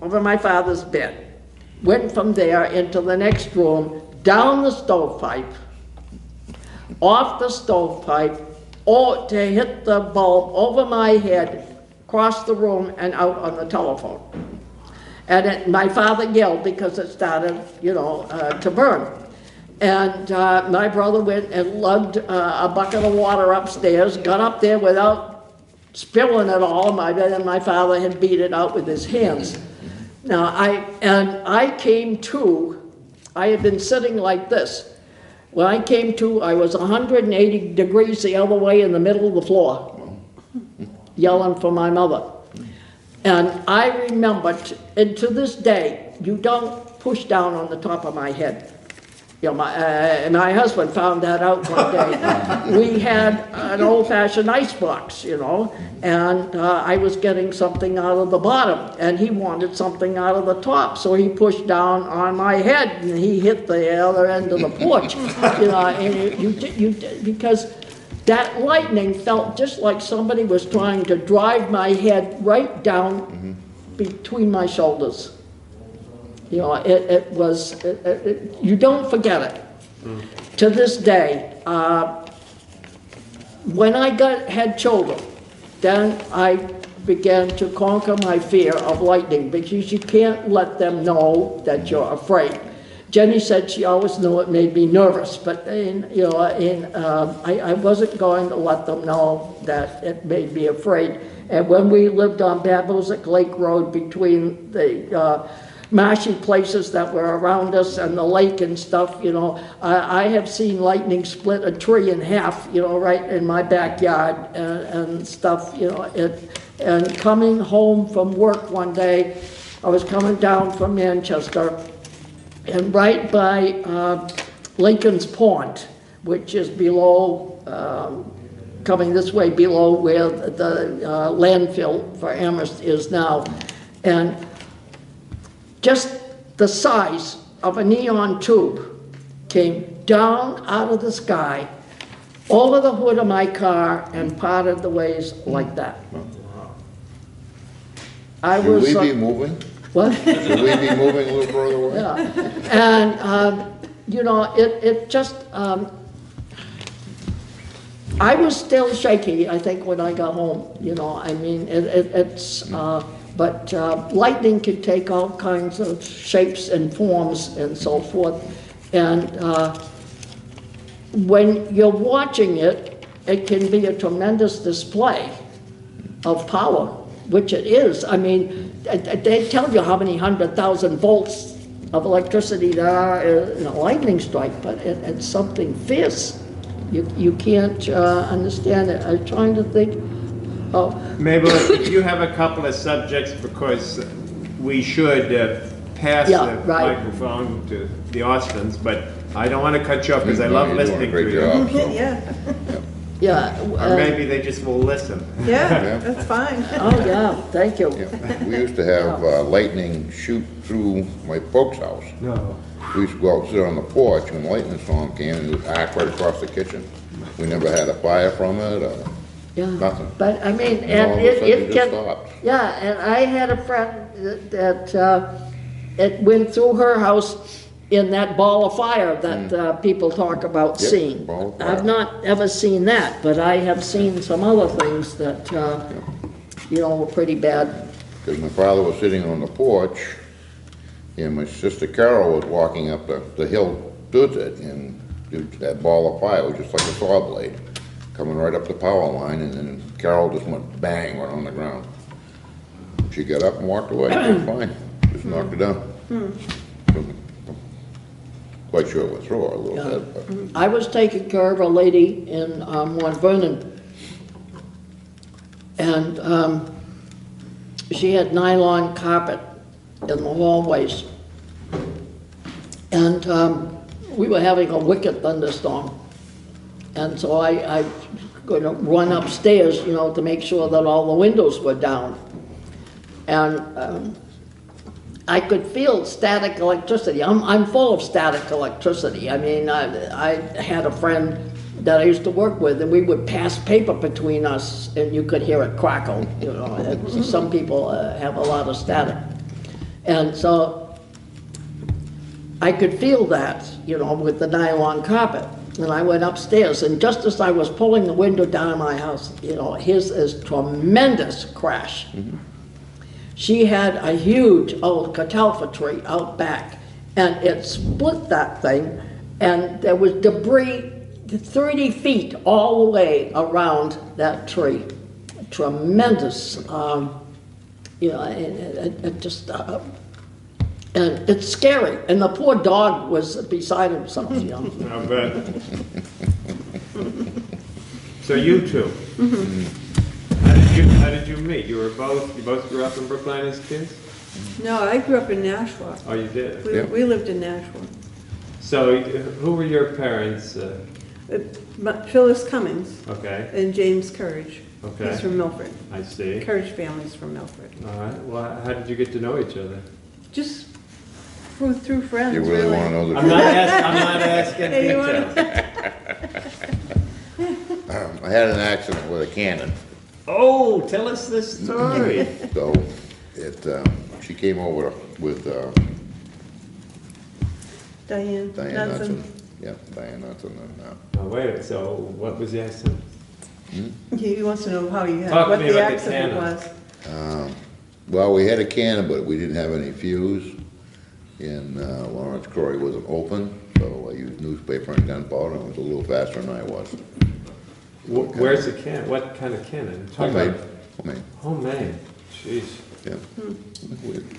over my father's bed, went from there into the next room, down the stovepipe, off the stovepipe, to hit the bulb over my head, across the room and out on the telephone. And my father yelled because it started, to burn. And my brother went and lugged a bucket of water upstairs, got up there without spilling it all, and my father had beat it out with his hands. Now, I came to, I had been sitting like this. When I came to, I was 180 degrees the other way in the middle of the floor, yelling for my mother. And I remembered, and to this day, you don't push down on the top of my head. My husband found that out one day. We had an old-fashioned icebox, and I was getting something out of the bottom, and he wanted something out of the top, so he pushed down on my head, and he hit the other end of the porch. Because that lightning felt just like somebody was trying to drive my head right down between my shoulders. It was, you don't forget it. To this day, when I had children, then I began to conquer my fear of lightning, because you can't let them know that you're afraid. Jenny said she always knew it made me nervous, but I wasn't going to let them know that it made me afraid. And when we lived on Babuzik Lake Road between the marshy places that were around us and the lake and stuff, I have seen lightning split a tree in half, right in my backyard and stuff, and coming home from work one day, I was coming down from Manchester, and right by Lincoln's Pond, which is below, coming this way below where the landfill for Amherst is now, and just the size of a neon tube came down out of the sky over the hood of my car and parted the ways like that. Should we be moving? What? Should we be moving a little further away? Yeah. And, it just, I was still shaky, I think, when I got home, but lightning can take all kinds of shapes and forms and so forth. And when you're watching it, it can be a tremendous display of power, which it is. I mean, they tell you how many 100,000 volts of electricity there are in a lightning strike, but it's something fierce. You can't understand it. I'm trying to think. Oh. Mabel, you have a couple of subjects, because we should pass the microphone to the Austins, but I don't want to cut you off because I love listening to you. Job, so. Yeah. Or maybe they just will listen. Yeah, that's fine. Oh, yeah, thank you. Yeah. We used to have lightning shoot through my folks' house. No. We used to go out and sit on the porch when the lightning storm came, and it would arc right across the kitchen. We never had a fire from it, or nothing. But I mean, And all and of a sudden it it can, just stopped. and I had a friend that it went through her house in that ball of fire that people talk about Yep, seeing. ball of fire. I've not ever seen that, but I have seen some other things that, were pretty bad. Because my father was sitting on the porch, and my sister Carol was walking up the hill towards it, and that ball of fire was just like a saw blade coming right up the power line, and then Carol just went bang right on the ground. She got up and walked away. It was fine. Just knocked it down. Quite sure it would throw her a little bit. But. I was taking care of a lady in Mount Vernon, and she had nylon carpet in the hallways, and we were having a wicked thunderstorm, and so I was going to run upstairs, to make sure that all the windows were down, and I could feel static electricity. I'm full of static electricity. I mean, I had a friend that I used to work with, and we would pass paper between us, and you could hear it crackle. Some people have a lot of static. And so I could feel that, with the nylon carpet. And I went upstairs, and just as I was pulling the window down in my house, his is tremendous crash. She had a huge old catalpa tree out back, and it split that thing, and there was debris 30 feet all the way around that tree. Tremendous, it just, and it's scary, and the poor dog was beside himself, I bet. So you two, how did you meet? You both grew up in Brookline as kids? No, I grew up in Nashua. Oh, you did? We lived in Nashua. So who were your parents? Phyllis Cummings Okay, and James Courage. Okay. He's from Milford. I see. Courage family's from Milford. All right, well, how did you get to know each other? Just through friends, You really wanna know the I'm not truth? asking Hey, you details. I had an accident with a cannon, Oh, tell us this story. so she came over with Diane Diane Knudsen. Knudsen. Yeah, Diane Knudsen, Oh, wait, so what was the accident? He wants to know how you had, Talk to what me the about the accident cannon. was. Well, we had a cannon, but we didn't have any fuse, and Lawrence Curry wasn't open, so I used newspaper and gunpowder, and it was a little faster than I was. Where's the cannon? What kind of cannon? Talk Homemade, about- homemade, Homemade, jeez. yeah.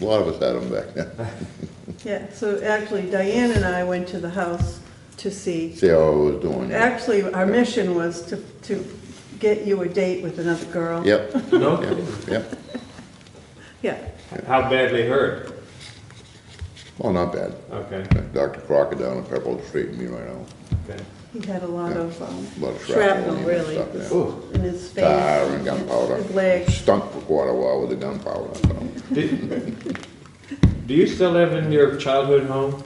A lot of us had them back then. Yeah, so actually Diane and I went to the house to see. See how I was doing. Actually, our mission was to get you a date with another girl. Yep, No? yep, yep. Yeah, How badly hurt? Oh, not bad. Okay, Dr. Crocker down on Pepperell straightened me right out. okay. he had a lot of A lot of shrapnel, in really, and stuff, yeah. Ooh. in his face. Tar and gunpowder. His legs. Stunk for quite a while with the gunpowder, so. Do you still live in your childhood home?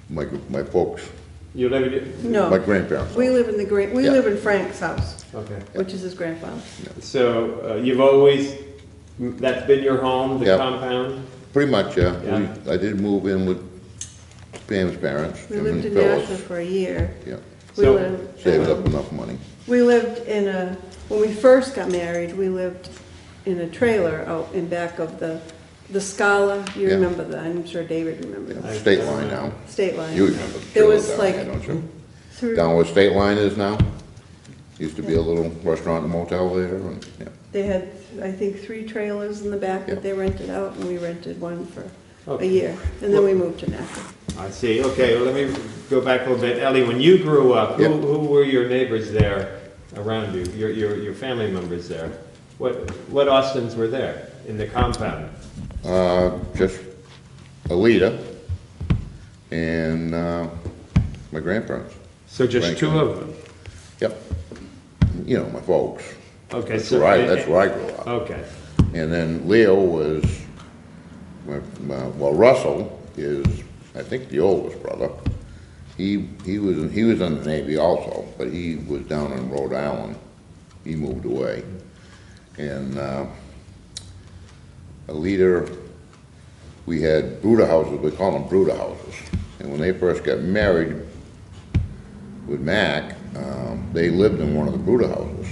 My folks, You live in, No. my grandparents. We live in we Yeah. live in Frank's house, okay. which is his grandfather. So you've always, that's been your home, the Yep. compound? Pretty much, yeah. Yeah. I did move in with Pam's parents, We Jim and lived in Nashville Phyllis. for a year. Yeah, We So- lived, saved up enough money. we lived when we first got married, we lived in a trailer out in back of the Scala. You Yeah. remember that? I'm sure David remembers. I- State line now. State line. You remember the It trailer was down like there, don't you? through, Down where State Line is now? Used to be a little restaurant and motel there, and, yeah. they had, I think, 3 trailers in the back Yeah. that they rented out, and we rented one for a Okay. year. And then we moved to Nashville. I see, okay, well, let me go back a little bit. Ellie, when you grew up, Yeah. who were your neighbors there around you, your family members there? What Austins were there in the compound? Just Alita and, my grandparents. So just Right. 2 of them? Yep. You know, my folks. Okay, That's so. that's where I grew up. Okay, And then Leo was, well, Russell is, I think, the oldest brother. He was in the Navy also, but he was down in Rhode Island. He moved away. And a leader, we had brooder houses, we call them brooder houses. And when they first got married with Mac, they lived in one of the brooder houses,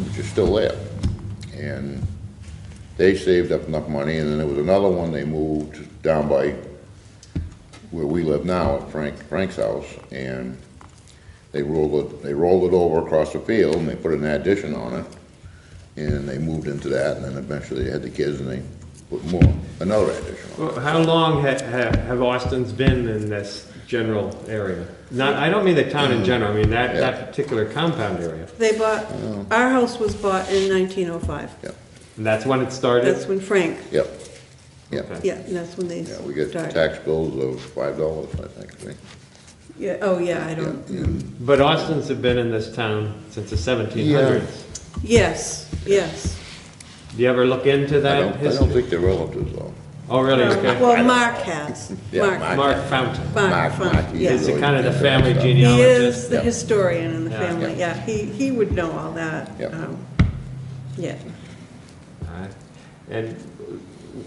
which is still there. And they saved up enough money, and then there was another one, they moved down by where we live now, at Frank's house, and they rolled it over across the field, and they put an addition on it, and they moved into that, and then eventually they had the kids, and they put another addition on it. well, how long have Austins been in this general area? Not, I don't mean the town in general, I mean Yeah. that particular compound area. They bought, our house was bought in 1905. Yep, And that's when it started? That's when Frank, yep, yep. Okay. yeah, and that's when they Yeah, we get started. tax bills of $5, I think, right? Yeah, oh, yeah, I don't, Yeah, But Austins have been in this town since the 1700s. yes, yes. Do you ever look into I that don't history? think they're relatives, though. Oh, really? Okay. Well, Mark has. Yeah, Mark Fountain. Mark, Fun, he yeah. Is really it kind of the did that family stuff. He genealogist? is the Yeah. historian in the Yeah. family, yeah, he would know all that. Yeah. Yeah. Alright. And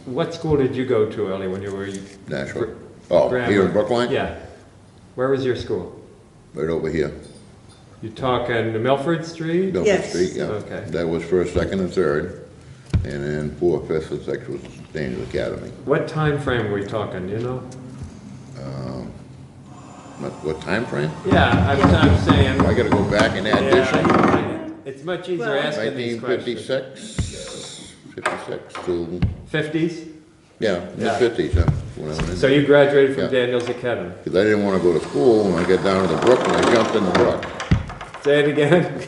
What school did you go to, Ellie, when you were? Nashville. Oh, Grammar. here in Brookline? Yeah. Where was your school? Right over here. You talking Milford Street? Milford Yes. Street, yeah. Okay. That was first, second, and third. And then fourth, fifth, and sixth was Daniels Academy. What time frame were we talking, do you know? What time frame? Yeah, I'm saying. I gotta go back and add this. Yeah, it's much easier Well, asking these questions. 1956, 56 to, 50s? yeah, Yeah. mid-50s, huh, when I went in. So you graduated from Yeah. Daniels Academy. Because I didn't want to go to school, when I got down to the brook, and I jumped in the brook. Say it again.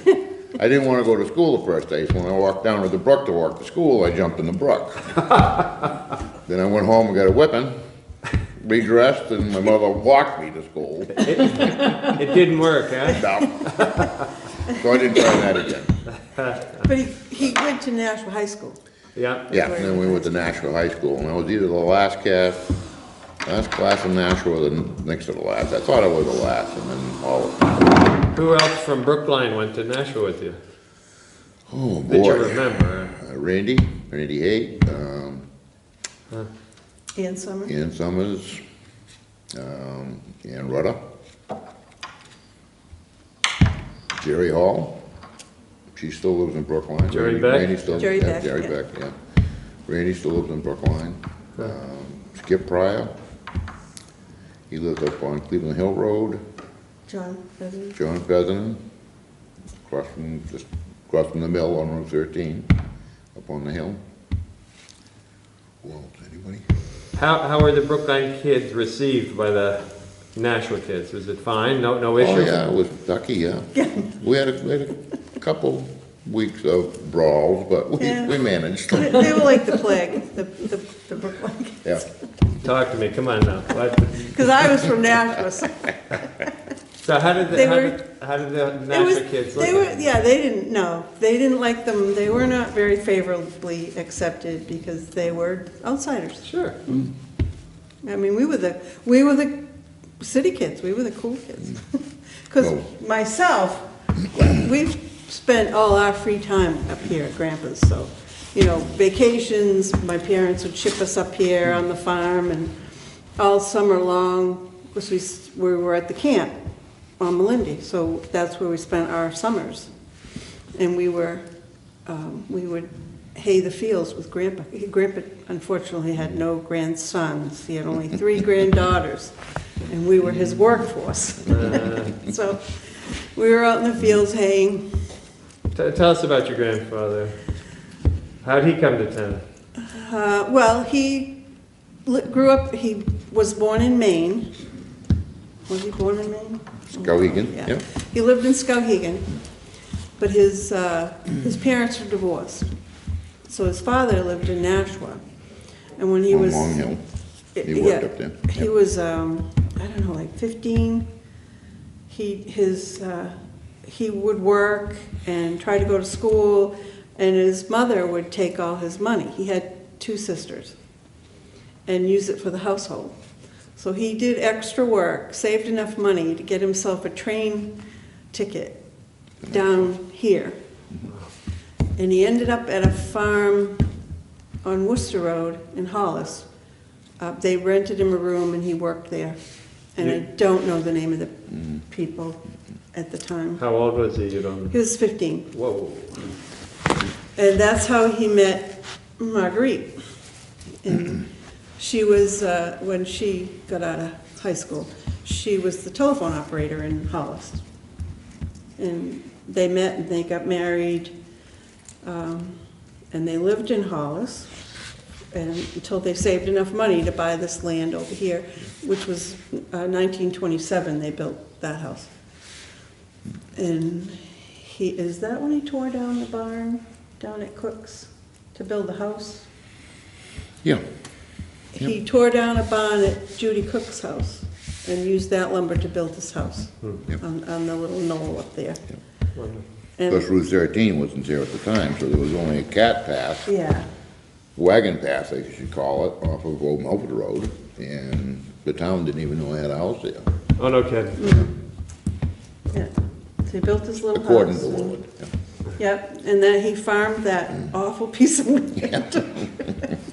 I didn't want to go to school the first day, so when I walked down to the brook to walk to school, I jumped in the brook. Then I went home and got a whipping, redressed, and my mother walked me to school. It didn't work, huh? No. So I didn't try that again. But he went to Nashville High School. Yeah. Yeah, and then we went to Nashville High School, and I was either the last class in Nashville or the next to the last. I thought I was the last, and then all of them. Who else from Brookline went to Nashville with you? Oh, That you boy. remember? Randy Hay, Ian Summer. Ian Summers, Ian Rudder, Jerry Hall. She still lives in Brookline. Jerry Beck? Randy still, Jerry yeah, Beck, Jerry yeah. Beck, yeah. Randy still lives in Brookline. Skip Pryor. He lives up on Cleveland Hill Road. John Feather. John Featherin, just across from the mill on Route 13, up on the hill. Who else, anybody? How were the Brookline kids received by the Nashville kids? Was it fine? No issue? Oh, yeah, it was Ducky, yeah. We had a couple weeks of brawls, but Yeah. we managed. They were like the plague, the Brookline kids. Yeah. Talk to me, come on now. Because I was from Nashville. So So how did They the it was, Nashville kids look they were, at it? yeah, they didn't know. They didn't like them. They were not very favorably accepted because they were outsiders. Sure. I mean, we were the city kids. We were the cool kids. Because No. myself, we've spent all our free time up here at Grandpa's. So, you know, vacations, my parents would ship us up here on the farm, and all summer long, because we were at the camp on Melindy, so that's where we spent our summers. And we would hay the fields with Grandpa. Grandpa unfortunately had no grandsons. He had only 3 granddaughters, and we were his workforce. So we were out in the fields haying. Tell us about your grandfather. How'd he come to town? Well, he grew up, he was born in Maine. Was he born in Maine? Skowhegan, Yeah. yeah. He lived in Skowhegan, but his parents were divorced. So his father lived in Nashua. And when he On was... Long Hill. He Yeah, worked up there. He Yeah. was, I don't know, like 15. He would work and try to go to school, and his mother would take all his money. He had 2 sisters, and use it for the household. So he did extra work, saved enough money to get himself a train ticket down here. And he ended up at a farm on Worcester Road in Hollis. They rented him a room and he worked there. And I don't know the name of the people at the time. How old was he? You don't. He was 15. Whoa. And that's how he met Marguerite. And she was, when she got out of high school, she was the telephone operator in Hollis. And they met and they got married, and they lived in Hollis and until they saved enough money to buy this land over here, which was 1927 they built that house. And is that when he tore down the barn down at Cook's to build the house? Yeah. He tore down a barn at Judy Cook's house and used that lumber to build his house Yep. on the little knoll up there. Wonderful. Plus And, Route 13 wasn't there at the time, so there was only a cat path, yeah, wagon path, I guess you'd call it, off of Old Milford Road, and the town didn't even know I had a house there, Oh, no kidding. yeah. So he built his little house. according to and- Willard. Yeah. Yep, and then he farmed that awful piece of land.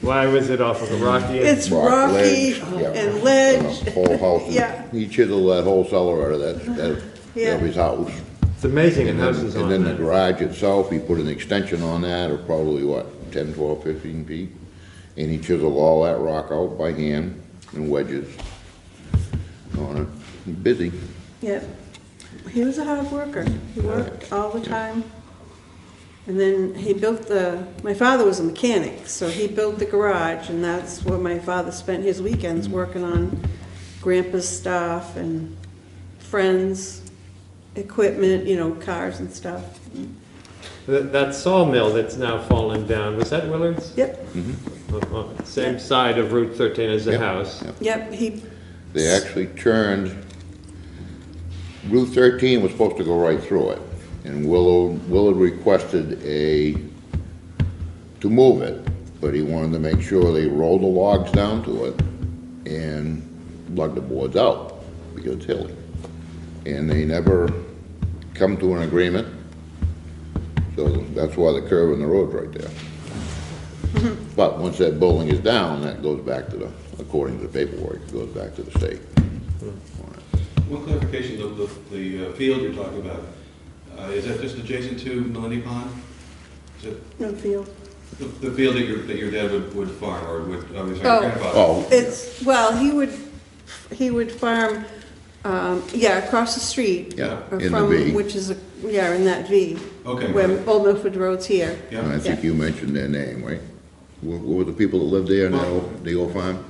Why was it off of a rocky? It's Rock rocky ledge, yeah. and ledge. The whole house, Yeah. he chiseled that whole cellar out of that Yeah. of his house. It's amazing And houses then, on and then that. the garage itself, he put an extension on that of probably what, 10, 12, 15 feet? And he chiseled all that rock out by hand in wedges on it. He's busy. Yeah, he was a hard worker. He worked all the time. And then he built my father was a mechanic, so he built the garage, and that's where my father spent his weekends, working on grandpa's stuff and friends' equipment, cars and stuff. That sawmill that's now fallen down, was that Willard's? Yep, Same side of Route 13 as the Yep, house. yep. yep, They actually turned, Route 13 was supposed to go right through it. And Willard requested to move it, but he wanted to make sure they rolled the logs down to it and lug the boards out, because it's hilly. And they never come to an agreement, so that's why the curve in the road's right there. But once that building is down, that goes back to according to the paperwork, it goes back to the state. One clarification, the field you're talking about, is that just adjacent to Millennium Pond? Is it no field. the field that your dad would farm, or would, I mean, Oh. sorry, grandfather? Oh, Well, he would farm, across the street. yeah, or in the from, V. which is, in that V. Okay. Where Old Milford Road's here. Yeah. And I think you mentioned their name, right? What were the people that lived there in the old farm?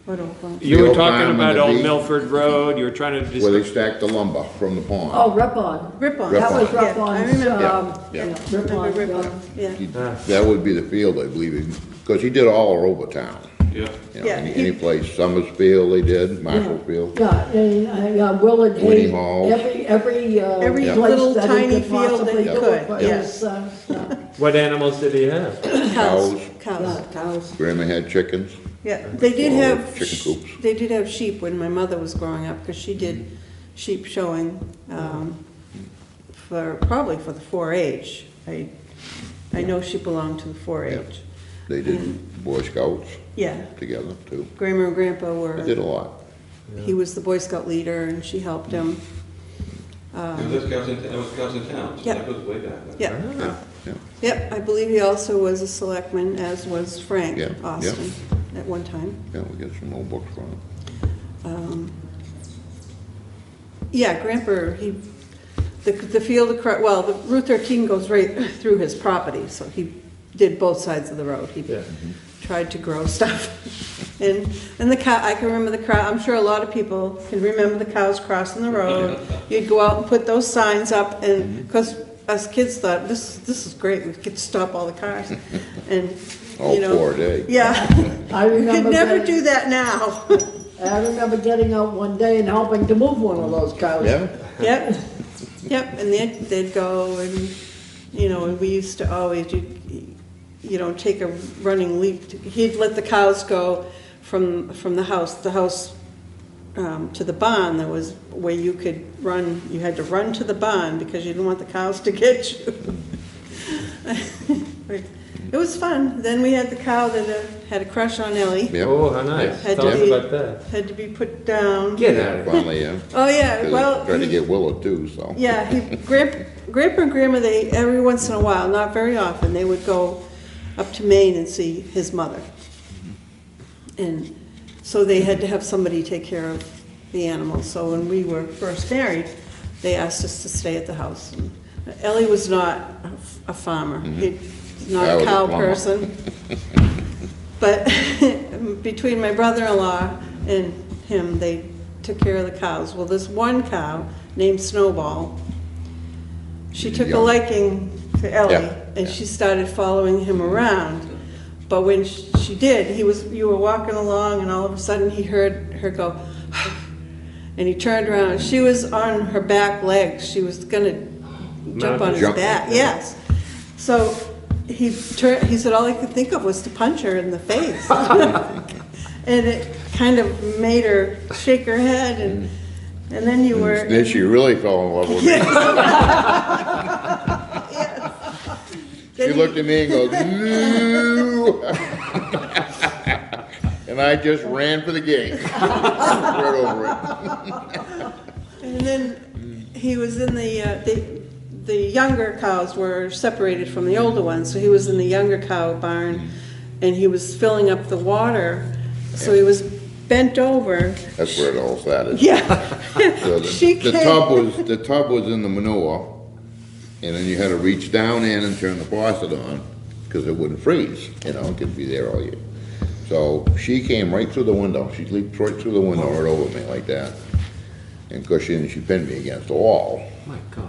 What old farm? You The were old talking farm about and the Old beach? Milford Road, you were trying to Where they discuss. stacked the lumber from the pond. Oh, Ripon. Ripon. That was Ripon. Yeah, I Ripon's, remember. Yeah. Remember Ripon, Ripon, yeah. That would be the field, I believe, because he did all over town. Yeah. You know, Yeah, any place, Summersfield they did, Marshallfield. Yeah, and Willard Winnie Hay, Hall. every Every place little that he tiny could field that possibly he do could, it for yeah. his sons. What animals did he have? Cows. Cows. Cows. Grandma had chickens. Yeah, they did Or have, chicken coops. they did have sheep when my mother was growing up, because she did sheep showing, probably for the 4-H. I know she belonged to the 4-H. They did Boy Scouts Yeah, together too. Grandma and Grandpa They did were, a lot. he was the Boy Scout leader, and she helped him. There was scouts in town, so Yeah. that goes way back. Yeah, Yeah. yep, I believe he also was a selectman, as was Frank Yeah, yeah. Austin at one time. Yeah, we got some old books from him. Yeah, Grandpa, the field across, well, the Route 13 goes right through his property, so he did both sides of the road. He Yeah. tried to grow stuff. And the cow, I can remember the cow, I'm sure a lot of people can remember the cows crossing the road. You'd go out and put those signs up, and, because us kids thought, this is great, we could stop all the cars. And, Oh, you know. poor day. Yeah, I you remember could never getting- do that now. I remember getting out one day and helping to move one of those cows. Yeah? Yep, and they'd go, and, and we used to always, take a running leap. He'd let the cows go from the house to the barn. There was where you could run, you had to run to the barn because you didn't want the cows to get you. It was fun. Then we had the cow that had a crush on Ellie. Yeah. Oh, how nice. Had Tell to us be- about that. Had to be put down. Get out of here. Finally, yeah. Oh, yeah, 'Cause well. Tried to he- get Willow too, so. Yeah, Grandpa and Grandma, they, every once in a while, not very often, they would go up to Maine and see his mother. And so they had to have somebody take care of the animals. So when we were first married, they asked us to stay at the house. And Ellie was not a farmer. He's not I a was a cow plumber. person. But between my brother-in-law and him, they took care of the cows. Well, this one cow named Snowball, she took a Young. liking to Ellie, Yeah, and yeah. she started following him around. But when she did, you were walking along, and all of a sudden he heard her go, and he turned around. She was on her back legs. She was gonna jump on his Jump. back. Yes. So he said all he could think of was to punch her in the face. And it kind of made her shake her head, and then you were. Then she really fell in love with me. She Then looked at me and goes, no. And I just ran for the gate. Right over it. And then he was in the younger cows were separated from the older ones, so he was in the younger cow barn, and he was filling up the water, so he was bent over. That's where it all started. Yeah. So She the came- tub was in the manure, and then you had to reach down in and turn the faucet on, because it wouldn't freeze, it could be there all year. So she came right through the window, she leaped right through the window right over me like that. And of course, she pinned me against the wall, My God.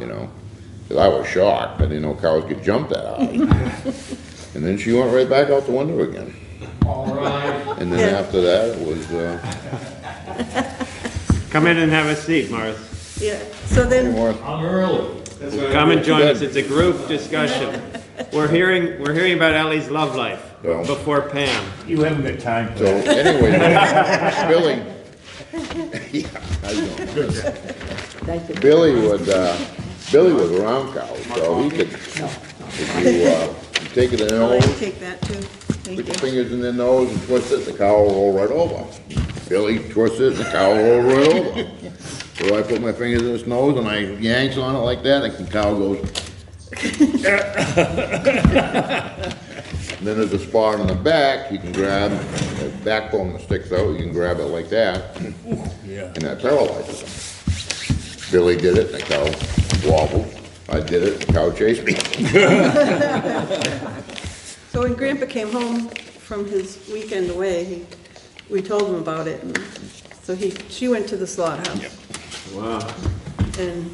because I was shocked, I didn't know cows could jump that high. And then she went right back out the window again. All right. And then after that, it was, Come in and have a seat, Martha. Yeah, so then, more. I'm early. That's what I Come and join Good. us, it's a group discussion. We're hearing about Ellie's love life Well. before Pam. You haven't got time for So that. anyway, Billy, yeah, how you doing? Thank you. Billy was around cows, so he could, if you take it in the I'll let you nose, take that too. Thank put your you. fingers in their nose and twist it, the cow will roll right over. Billy twists it, and the cow will roll right over. So I put my fingers in his nose and I yanks on it like that, and the cow goes. And then there's a spot on the back, you can grab, the backbone that sticks out, you can grab it like that, Yeah. and that paralyzes him. Billy did it, and the cow wobbled. I did it, the cow chased me. So when Grandpa came home from his weekend away, we told him about it, and so she went to the slaughterhouse. Wow. And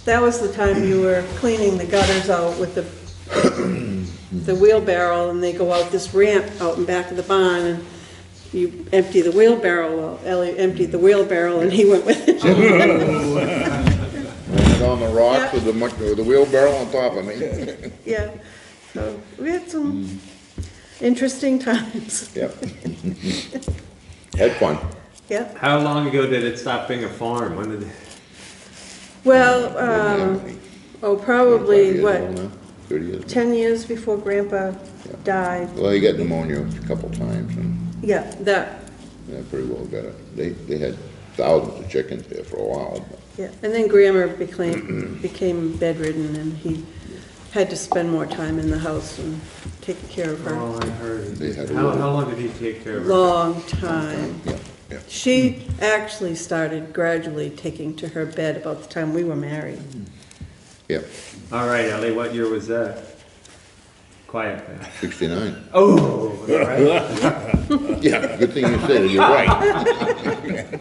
that was the time you were cleaning the gutters out with the wheelbarrow, and they go out this ramp out in back of the barn, and you empty the wheelbarrow. Well, Ellie emptied the wheelbarrow, and he went with it. Landed on the rocks with the wheelbarrow on top of me. Yeah, so we had some interesting times. Yep. Had fun. Yep. How long ago did it stop being a farm? When did it? Well, probably, 25 years what, old now, 30 years. 10 years before Grandpa died. Well, he got pneumonia a couple times, and Yeah, that, pretty well got it. They had thousands of chickens there for a while. But yeah. And then Grandma became bedridden, and he had to spend more time in the house and taking care of her. Oh, I heard. They had a How little- long did he take care of her? Long time. Yeah, yeah. She actually started gradually taking to her bed about the time we were married. Yep, All right, Ellie, what year was that? Quiet, man. 69. Oh, right. Yeah, good thing you said it, you're right.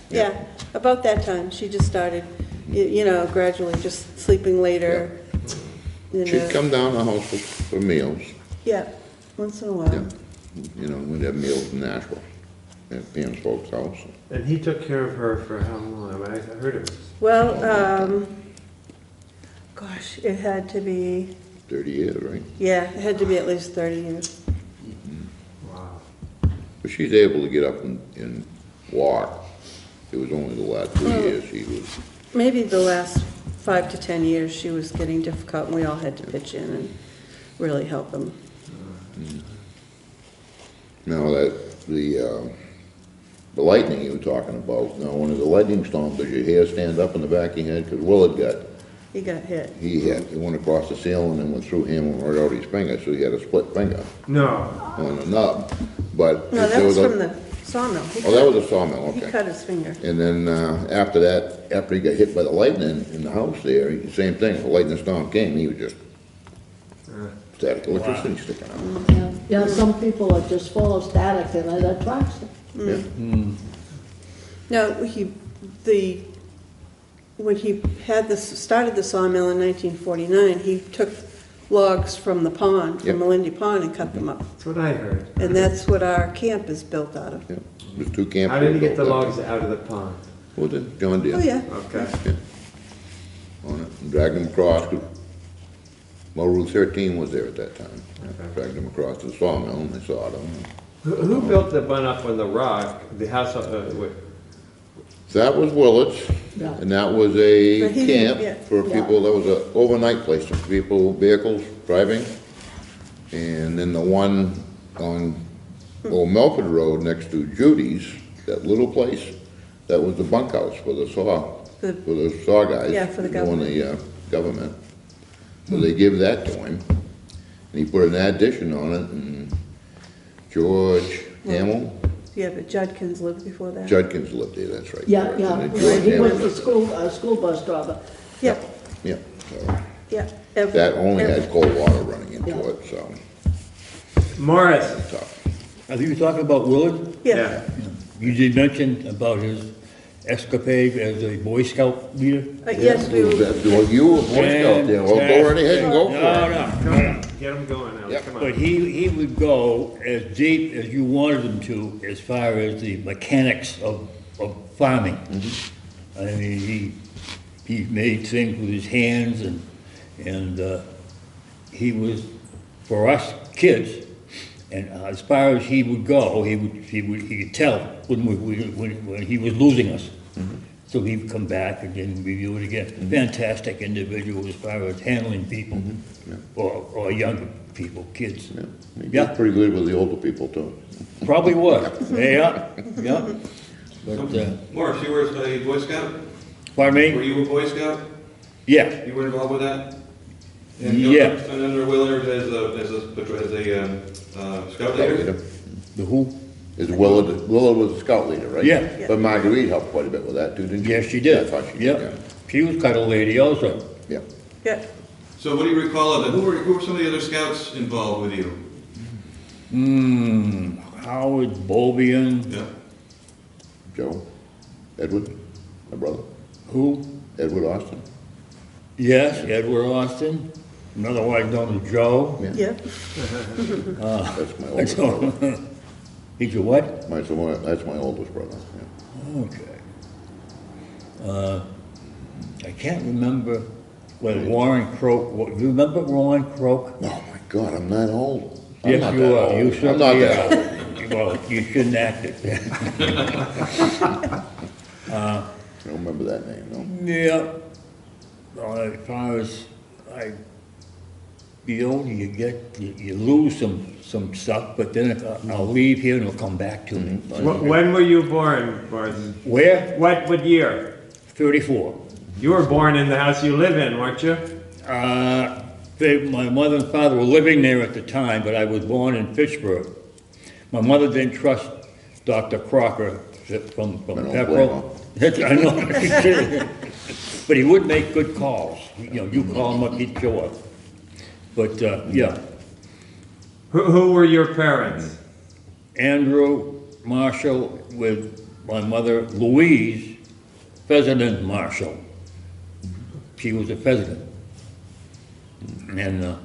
Yeah, about that time, she just started, gradually just sleeping later. She'd come down to the house for meals. Yeah, once in a Yeah. while. We'd have meals in Nashville, at Pam's folks' house. And he took care of her for how long? I heard it was. Well, gosh, it had to be, 30 years, right? yeah, it had to be at least 30 years. Wow. But she's able to get up and walk. It was only the last 2 years she was, Maybe the last 5 to 10 years, she was getting difficult, and we all had to pitch in and really help them. now that, the lightning you were talking about, now when the lightning storm, does your hair stand up in the back of your head? Because Willard He got hit. it went across the ceiling and went through him and right out his finger, so he had a split finger No. on the nub. But No, if that there was a- from the sawmill. Oh, that was a sawmill, He okay. cut his finger. And then, after that, after he got hit by the lightning in the house there, same thing, the lightning storm came, he was just static electricity sticking out. Yeah, some people are just full of static and it attracts them. Yeah. No, when he started the sawmill in 1949, he took logs from the pond, Yep. from Melindy Pond, and cut them up. That's what I heard. And that's what our camp is built out of. Yeah, there's 2 camps. How did he get the built up. logs out of the pond? Well, the John Deere. Oh, yeah. Okay. On it, and dragged them across, well, Route 13 was there at that time. Dragged them across to the sawmill, and they sawed them. Who built the one up on the rock, the house, That was Willard's, Yeah. and that was a But he didn't- yeah. camp for people, that was a overnight place for people, vehicles driving. And then the one on Old Melford Road next to Judy's, that little place, that was the bunkhouse for the saw guys. Yeah, for the Doing the, government. So they give that to him, and he put an addition on it, and George Hamill, Yeah, but Judkins lived before that. Judkins lived there, that's right. Yeah, George, yeah, and then yeah, George he was Hamill. the school bus driver. Yeah, Yeah, so yeah. that only had cold water running into Yeah. it, so, Morris, tough. Are you talking about Willard? Yeah, You did mention about his escapade as a Boy Scout leader? yes, we were, Well, you were Boy Scout there, well, go right ahead and go for it. No, come on, get him going, Alex, Yep. come But on. he would go as deep as you wanted him to, as far as the mechanics of farming. I mean, he made things with his hands, and he was, for us kids, and as far as he would go, he could tell when he was losing us. So he'd come back and then review it again. Fantastic individual as far as handling people, or younger people, kids. Yeah, he Yeah. did pretty good with the older people too. Probably would. Yeah. But, Morris, you were a Boy Scout? pardon Were me? you a Boy Scout? Yeah, You were involved with that? And Yeah. And under Willard as a scout leader? the who? Is Willard was a scout leader, right? Yeah. But Marguerite helped quite a bit with that too, didn't she? Yes, she did. I thought she did, Yep. She was kind of lady also. yeah. yeah. So what do you recall of that? Who were some of the other scouts involved with you? Howard Bobian, Yeah. Joe, Edward, my brother, who? Edward Austin. Yes, Edward Austin, otherwise known as Joe. Yeah, That's my oldest brother. He's your what? That's my oldest brother, yeah. Okay. I can't remember whether Warren Croak, do you remember Warren Croak? Oh my God, I'm not old. I'm Yes, not you that are. old. You I'm not certainly that are. old. Well, you shouldn't act it. I don't remember that name, no. Yeah. Well, as far as the older you get, you lose some stuff, but then I'll leave here and it'll come back to me. When were you born, Morris? Where? What year? 34. You were born in the house you live in, weren't you? My mother and father were living there at the time, but I was born in Fitchburg. My mother didn't trust Dr. Crocker from I don't Pepperell. I know. But he would make good calls. You know, you call him up, he'd show up. But, yeah, Who were your parents? Andrew Marshall with my mother Louise Pheasant Marshall. She was a pheasant. And,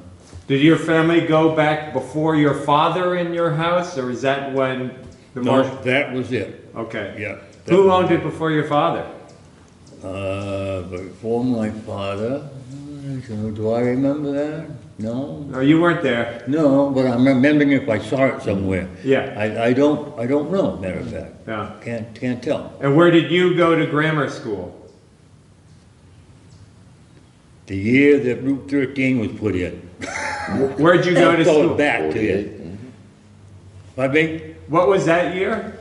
Did your family go back before your father in your house, or is that when the no, Marsh? that was it, Okay. yeah. Who owned it before your father? Before my father, do I remember that? No? No, you weren't there. No, but I'm remembering if I saw it somewhere. Yeah. I don't know, matter of fact. Yeah. Can't tell. And where did you go to grammar school? The year that Route 13 was put in. Where'd you go to Going school? back to 48. it. Pardon me? What was that year?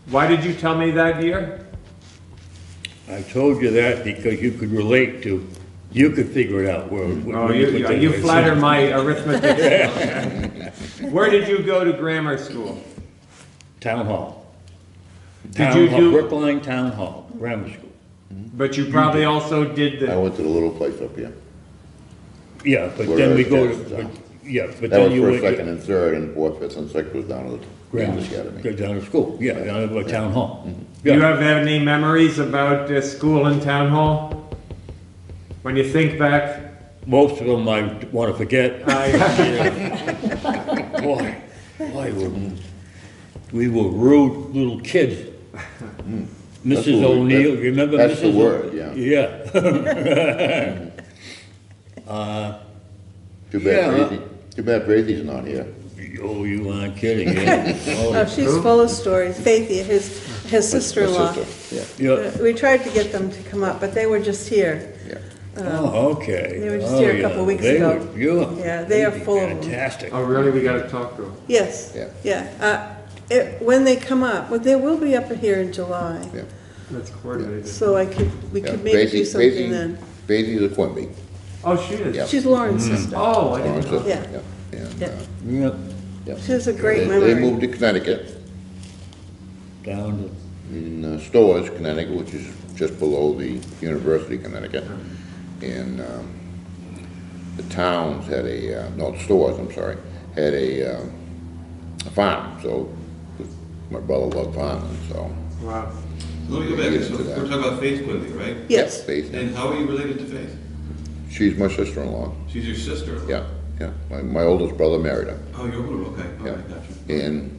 Why did you tell me that year? I told you that because you could relate to, you could figure it out. Oh, you flatter my arithmetic. Where did you go to grammar school? Town Hall. Did you do- Brookline Town Hall, grammar school. But you probably also did I the, went to the little place up here. Yeah, but Where then we our go tests to, are. but That then was you first, went. second, and third, and fourth, fifth, and sixth was down at the Grammar Academy. Go down to school, yeah, down at Town Hall. do you Yeah, have any memories about school and town hall? When you think back? most of them I want to forget. I- Boy, we were rude little kids. That's Mrs. what we- O'Neill, that's- remember that's the Mrs. word, yeah. Yeah. Too Yeah. bad Braithy's not here. Oh, you aren't kidding, yeah. oh, Oh, she's full of stories. Faithy, his My sister-in-law. sister, yeah. yeah. We tried to get them to come up, but they were just here. Yeah. Oh, okay. They were just Oh, here a yeah. couple of weeks They ago. were beautiful. Yeah, they are They'd be full of 'em. Fantastic. Oh, really? We gotta talk to them. Yes. Yeah. Yeah. When they come up, well, they will be up here in July. Yeah. Let's coordinate it. So we Yeah. could maybe do Basie- something Basie- then. Basie's a Quimby. Oh, she is? Yeah. She's Lauren's sister. Oh, I Lawrence didn't know. sister, Yeah. And, Yeah. Yep, yeah. She has a great They memory. moved to Connecticut, down in Storrs, Connecticut, which is just below the University of Connecticut. And the towns had Storrs, I'm sorry, had a farm, so my brother loved farming, so. Wow. Let me go back, so we're talking about Faith Quimby, right? Yes. Faith, And how are you related to Faith? she's my sister-in-law, She's your sister? yeah, yeah. My oldest brother married her, Oh, you're older, okay, all yeah. right, gotcha. And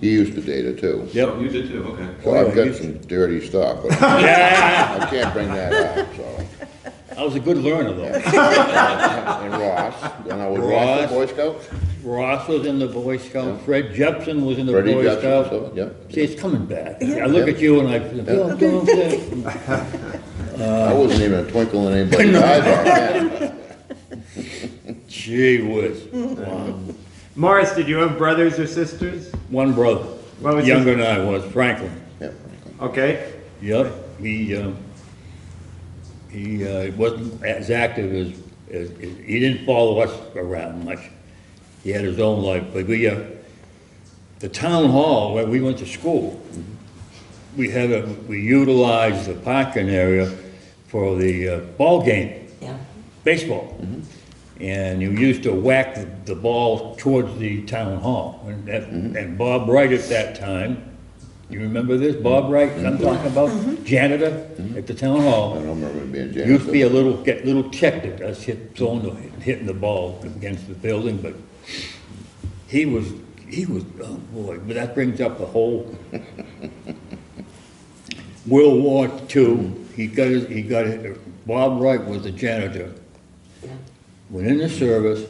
he used to date her too. Yep. Oh, you did too, okay. So Oh, yeah, I've got he's- some dirty stuff, but Yeah, I can't bring that up, so. I was a good learner though. And Ross, and I was Ross Ross. the Boy Scouts? Ross was in the Boy Scouts, Fred Jepson was in the Freddie Boy Jackson, Scouts. so, yeah. See, it's coming back. I look at you and I feel, I wasn't even a twinkle in anybody's eye back then. gee whiz. Wow. Morris, did you have brothers or sisters? One brother, What was younger than I was, Franklin. Yeah. Okay. Yep, he wasn't as active as, he didn't follow us around much. He had his own life, but the town hall where we went to school, we utilized the parking area for the ball game, Yeah. baseball. And you used to whack the ball towards the town hall. And Bob Wright at that time, you remember this, Bob Wright, I'm talking about, janitor at the town I hall. don't remember him being James. Used to be get little checked at us hitting the ball against the building, but he was, oh boy, but that brings up the whole World War II. Bob Wright was the janitor. Went in the service,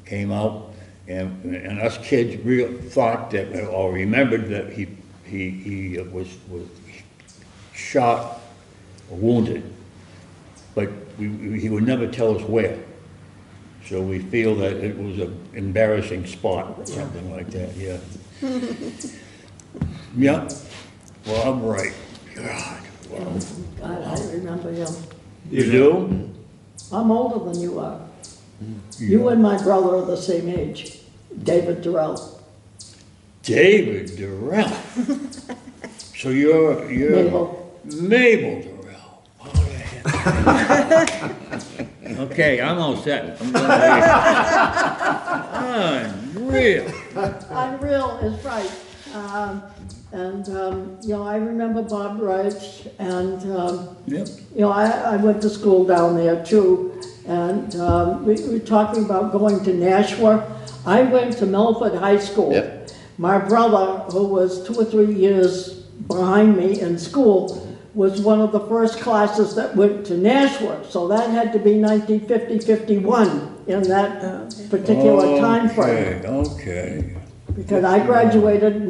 came out, and us kids thought that, or remembered that he was shot or wounded, but he would never tell us where. So we feel that it was an embarrassing spot, or something like that, yeah. Yeah, Bob Wright, God, wow. God, I remember him. You do? I'm older than you are. You and my brother are the same age, David Durrell. David Durrell. So you're Mabel Durrell. Oh, yeah. Okay, I'm all set. Unreal. Unreal is right. I remember Bob Wright, and, Yep. I went to school down there too. And we were talking about going to Nashua. I went to Milford High School. Yep. My brother, who was 2 or 3 years behind me in school, was one of the first classes that went to Nashua. So that had to be 1950-51 in that particular time frame. Okay. Because I graduated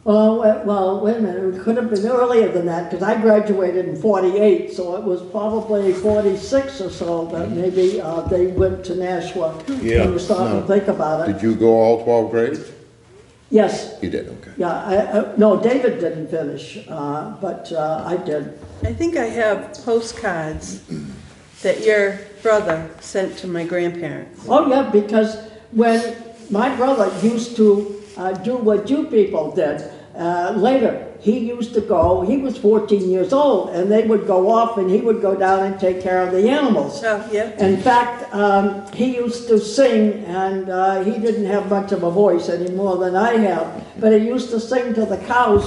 well, wait a minute, it could have been earlier than that, because I graduated in 48, so it was probably 46 or so that maybe they went to Nashua. Yeah. When you start to think about it. Did you go all 12 grades? Yes, You did, okay. yeah, no, David didn't finish, but I did. I think I have postcards that your brother sent to my grandparents. Oh, yeah, because when my brother used to do what you people did later, he used to go, he was 14 years old, and they would go off and he would go down and take care of the animals. Oh, yeah. In fact, he used to sing, and he didn't have much of a voice any more than I have, but he used to sing to the cows.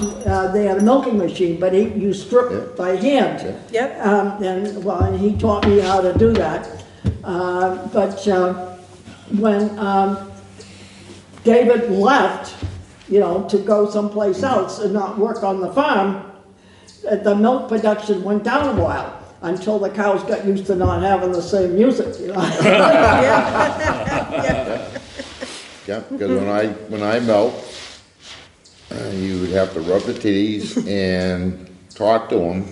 They had a milking machine, but you strip by hand. Yep. And he taught me how to do that. When David left, to go someplace else and not work on the farm, the milk production went down a while until the cows got used to not having the same music. Yeah, because when I milk, you would have to rub the titties and talk to them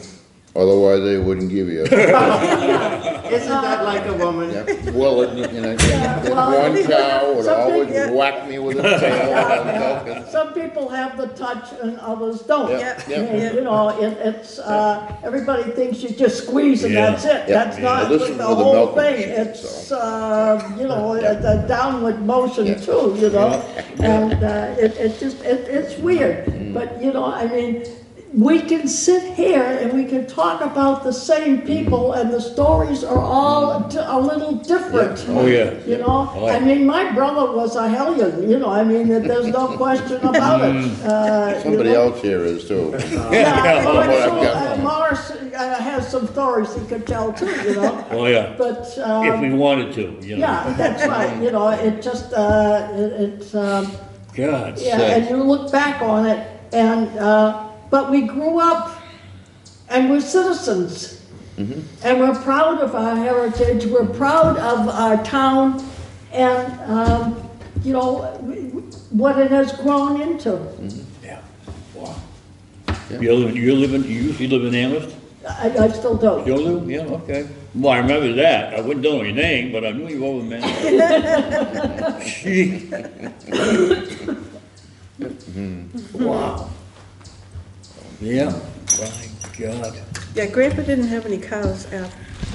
Otherwise, they wouldn't give you a, Isn't that like a woman? yeah, well, well, one cow would some always people- whack me with its tail. Some people have the touch and others don't. Yeah, yeah. And, you know, it's, everybody thinks you just squeeze and Yeah. that's it. Yeah. That's not Well, this is the with the whole milking thing. machine, It's, so. you know, a downward motion too, you know? And, it just, it's weird. But, you know, I mean, we can sit here and we can talk about the same people and the stories are all a little different. Oh, yeah. You know, Oh, yeah. I mean, my brother was a hellion, you know, I mean, there's no question about it. You Somebody know? else here is too. Yeah, What I've so, got. Morris has some stories he could tell too, you know, Oh, yeah, but, if we wanted to, you know. yeah, that's right, you know, it just, it's, God yeah, and sake. you look back on it and, but we grew up and we're citizens. And we're proud of our heritage, we're proud of our town and, you know, what it has grown into. Yeah, wow. You usually live in Amherst? I still do. You do? Yeah, okay. Well, I remember that. I wouldn't know your name, but I knew you over man. Gee. Wow. Yeah, my God. Yeah, Grandpa didn't have any cows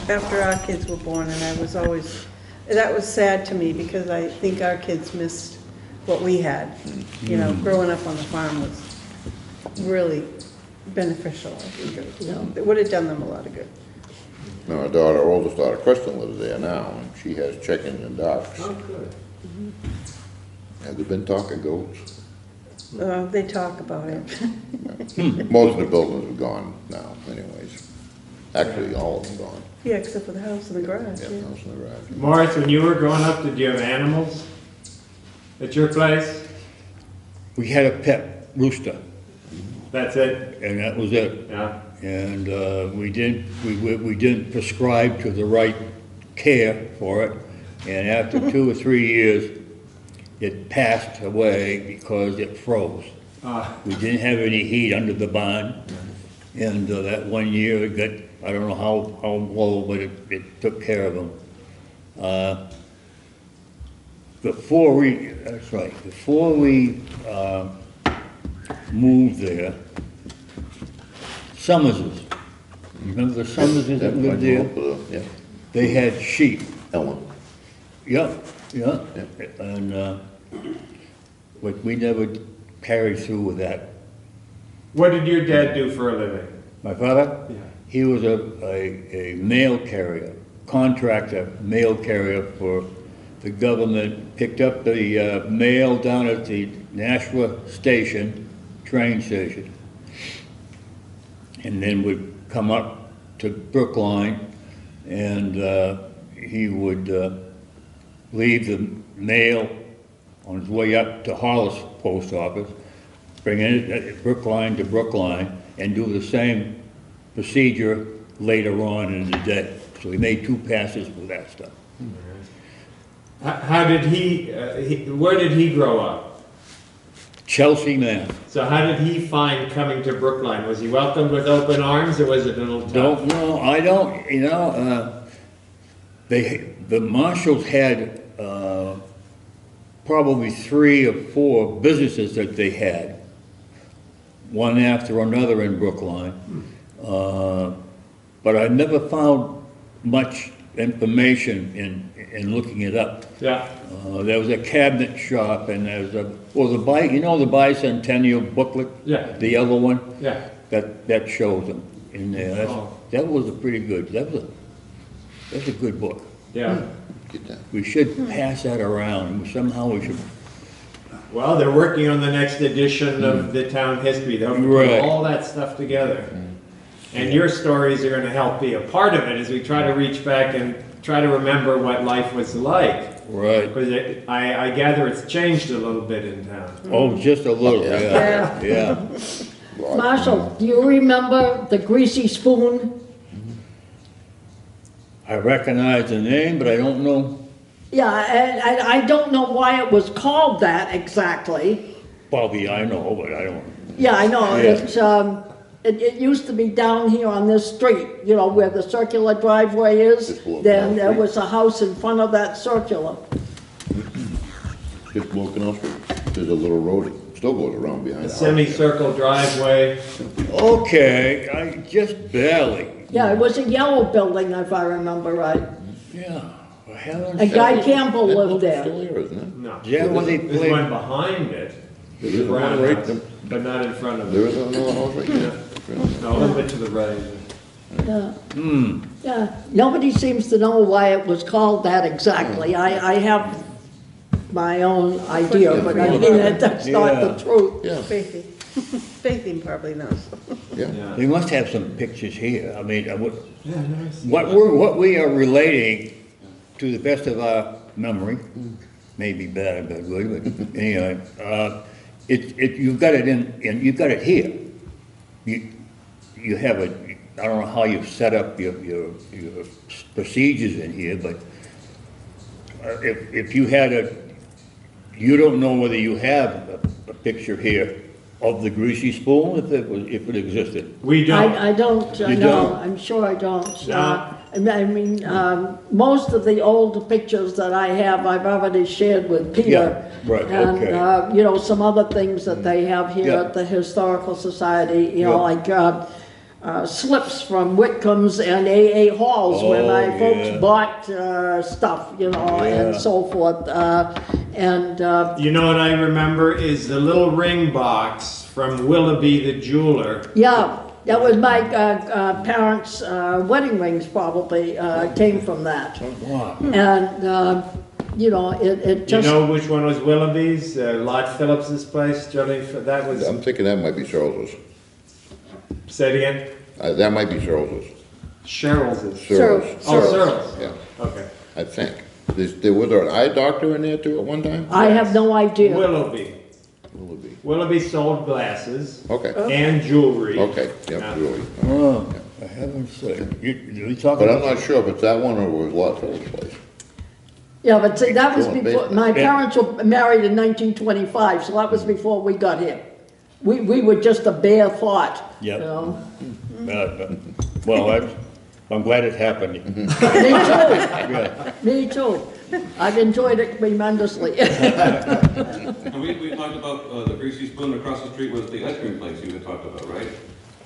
after our kids were born, and I was always, that was sad to me, because I think our kids missed what we had. You know, growing up on the farm was really beneficial, I think. It would have done them a lot of good. Now, our daughter, our oldest daughter, Kristen, lives there now, and she has chickens and ducks. Oh, good. Have there been talking goats? They talk about it. Most of the buildings are gone now, anyways. Actually, all of them gone. Yeah, except for the house in the garage, Yeah, yeah. house in the garage. Morris, when you were growing up, did you have animals at your place? We had a pet rooster, That's it? and that was it. Yeah? And we didn't prescribe to the right care for it. And after 2 or 3 years, it passed away because it froze. We didn't have any heat under the barn. And that 1 year, it got, I don't know how low, but it took care of them. Before we moved there, Summerses, remember the Summerses that lived there? Yeah, They had sheep. Ellen. Yeah, yeah. And, but we never carried through with that. What did your dad do for a living? My father? Yeah. He was a mail carrier, contractor mail carrier for the government, picked up the mail down at the Nashua station, train station, and then would come up to Brookline, and he would leave the mail on his way up to Hollis Post Office, bring it at Brookline to Brookline, and do the same procedure later on in the day. So he made 2 passes with that stuff. How did where did he grow up? Chelsea, Mass. So how did he find coming to Brookline? Was he welcomed with open arms, or was it a little tough? Don't know, I don't, you know, the marshals had probably 3 or 4 businesses that they had, one after another in Brookline. But I never found much information in looking it up. Yeah. There was a cabinet shop, and there was you know the bicentennial booklet? Yeah. The yellow one? Yeah. That shows them in there. Oh. That was a pretty good, that's a good book. Yeah. Get that. We should pass that around, somehow we should, Well, they're working on the next edition of the town history. They'll Right. put all that stuff together. And your stories are gonna help be a part of it as we try to reach back and try to remember what life was like. right. Because I gather it's changed a little bit in town. Oh, just a little, yeah, yeah. Marshall, do you remember the greasy spoon? I recognize the name, but I don't know, Yeah, and I don't know why it was called that exactly. probably I know, but I don't. Yeah, I know, Yeah. it used to be down here on this street, you know, where the circular driveway is. Just walk Then down there the was a house in front of that circular. Just walking off street, there's a little road that still goes around behind A the house. semicircle driveway. Okay, I just barely, Yeah, it was a yellow building, if I remember right. yeah, for heaven's And Guy sake. Campbell That lived building's still there. there, isn't it? No. Yeah, when they There's played- one behind it. There is one Brown right house, there. but not in front of There it. is another house right there. No, a little bit to the right. Yeah. Yeah, nobody seems to know why it was called that exactly. I have my own idea, but I mean, that's not Yeah. the truth. Yeah, Faithy. Faithy probably knows. yeah. Yeah. They must have some pictures here, I mean, Yeah, nice. what we are relating, to the best of our memory, may be bad or good, but anyway, you've got it you've got it here. You have I don't know how you've set up your procedures in here, but if you had you don't know whether you have a picture here of the greasy spoon, if it existed. We don't. I don't You know, don't? I'm sure I don't. No. I mean, most of the old pictures that I have, I've already shared with Peter. Yeah, right, okay. And, you know, some other things that they have here Yeah. at the Historical Society, you know, Yeah. like slips from Whitcomb's and A.A. Halls, where Oh, my folks yeah. bought stuff, you know, and Yeah. so forth. You know what I remember is the little ring box from Willoughby the jeweler. Yeah, that was my parents' wedding rings probably came from that. Wow. And, you know, it Do you just, know which one was Willoughby's? Lott Phillips's place, Jolly, that was, I'm thinking that might be Charles's. say it again? That might be Charles's. Cheryl's. Searles. Oh, Searles. Yeah, Okay. I think. There was an eye doctor in there too at one time? I have no idea. Willoughby. Willoughby. Willoughby sold glasses Okay, and jewelry. okay, yeah, Yeah. really. Oh, I haven't said, you talking But I'm about, not sure if it's that one or it was Lott Phillips' place. Yeah, but see, that was Go on, before, basement. my Yeah. parents were married in 1925, so that was before we got here. We were just a bare thought, you Yep. know? well, I'm glad it happened. Me too, Yeah. me too. I've enjoyed it tremendously. And we talked about the greasy spoon across the street was the ice cream place you had talked about, right?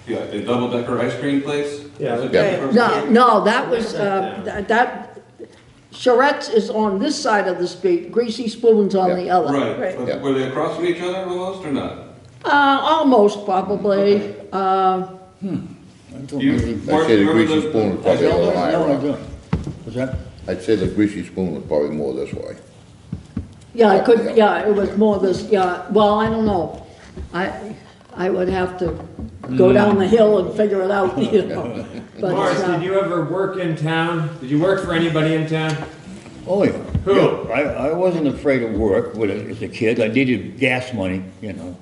Yeah, the double-decker ice cream place? Yeah. Was it Yeah. across the No, street? no, that was, Charette's is on this side of the street, Greasy Spoon's on the other. Right, Right. but Yeah. were they across from each other almost, or not? Almost probably, I don't You- really- Mark, I'd say the remember greasy the- spoon was I probably a don't, little higher no, I up. don't. What's that? I'd say the greasy spoon was probably more this way. yeah, it could, yeah, it was more this, yeah, well, I don't know. I would have to go down the hill and figure it out, you know. But, Morris, did you ever work in town? Did you work for anybody in town? Oh, yeah. Who? Yeah, I wasn't afraid of work as a kid. I needed gas money, you know.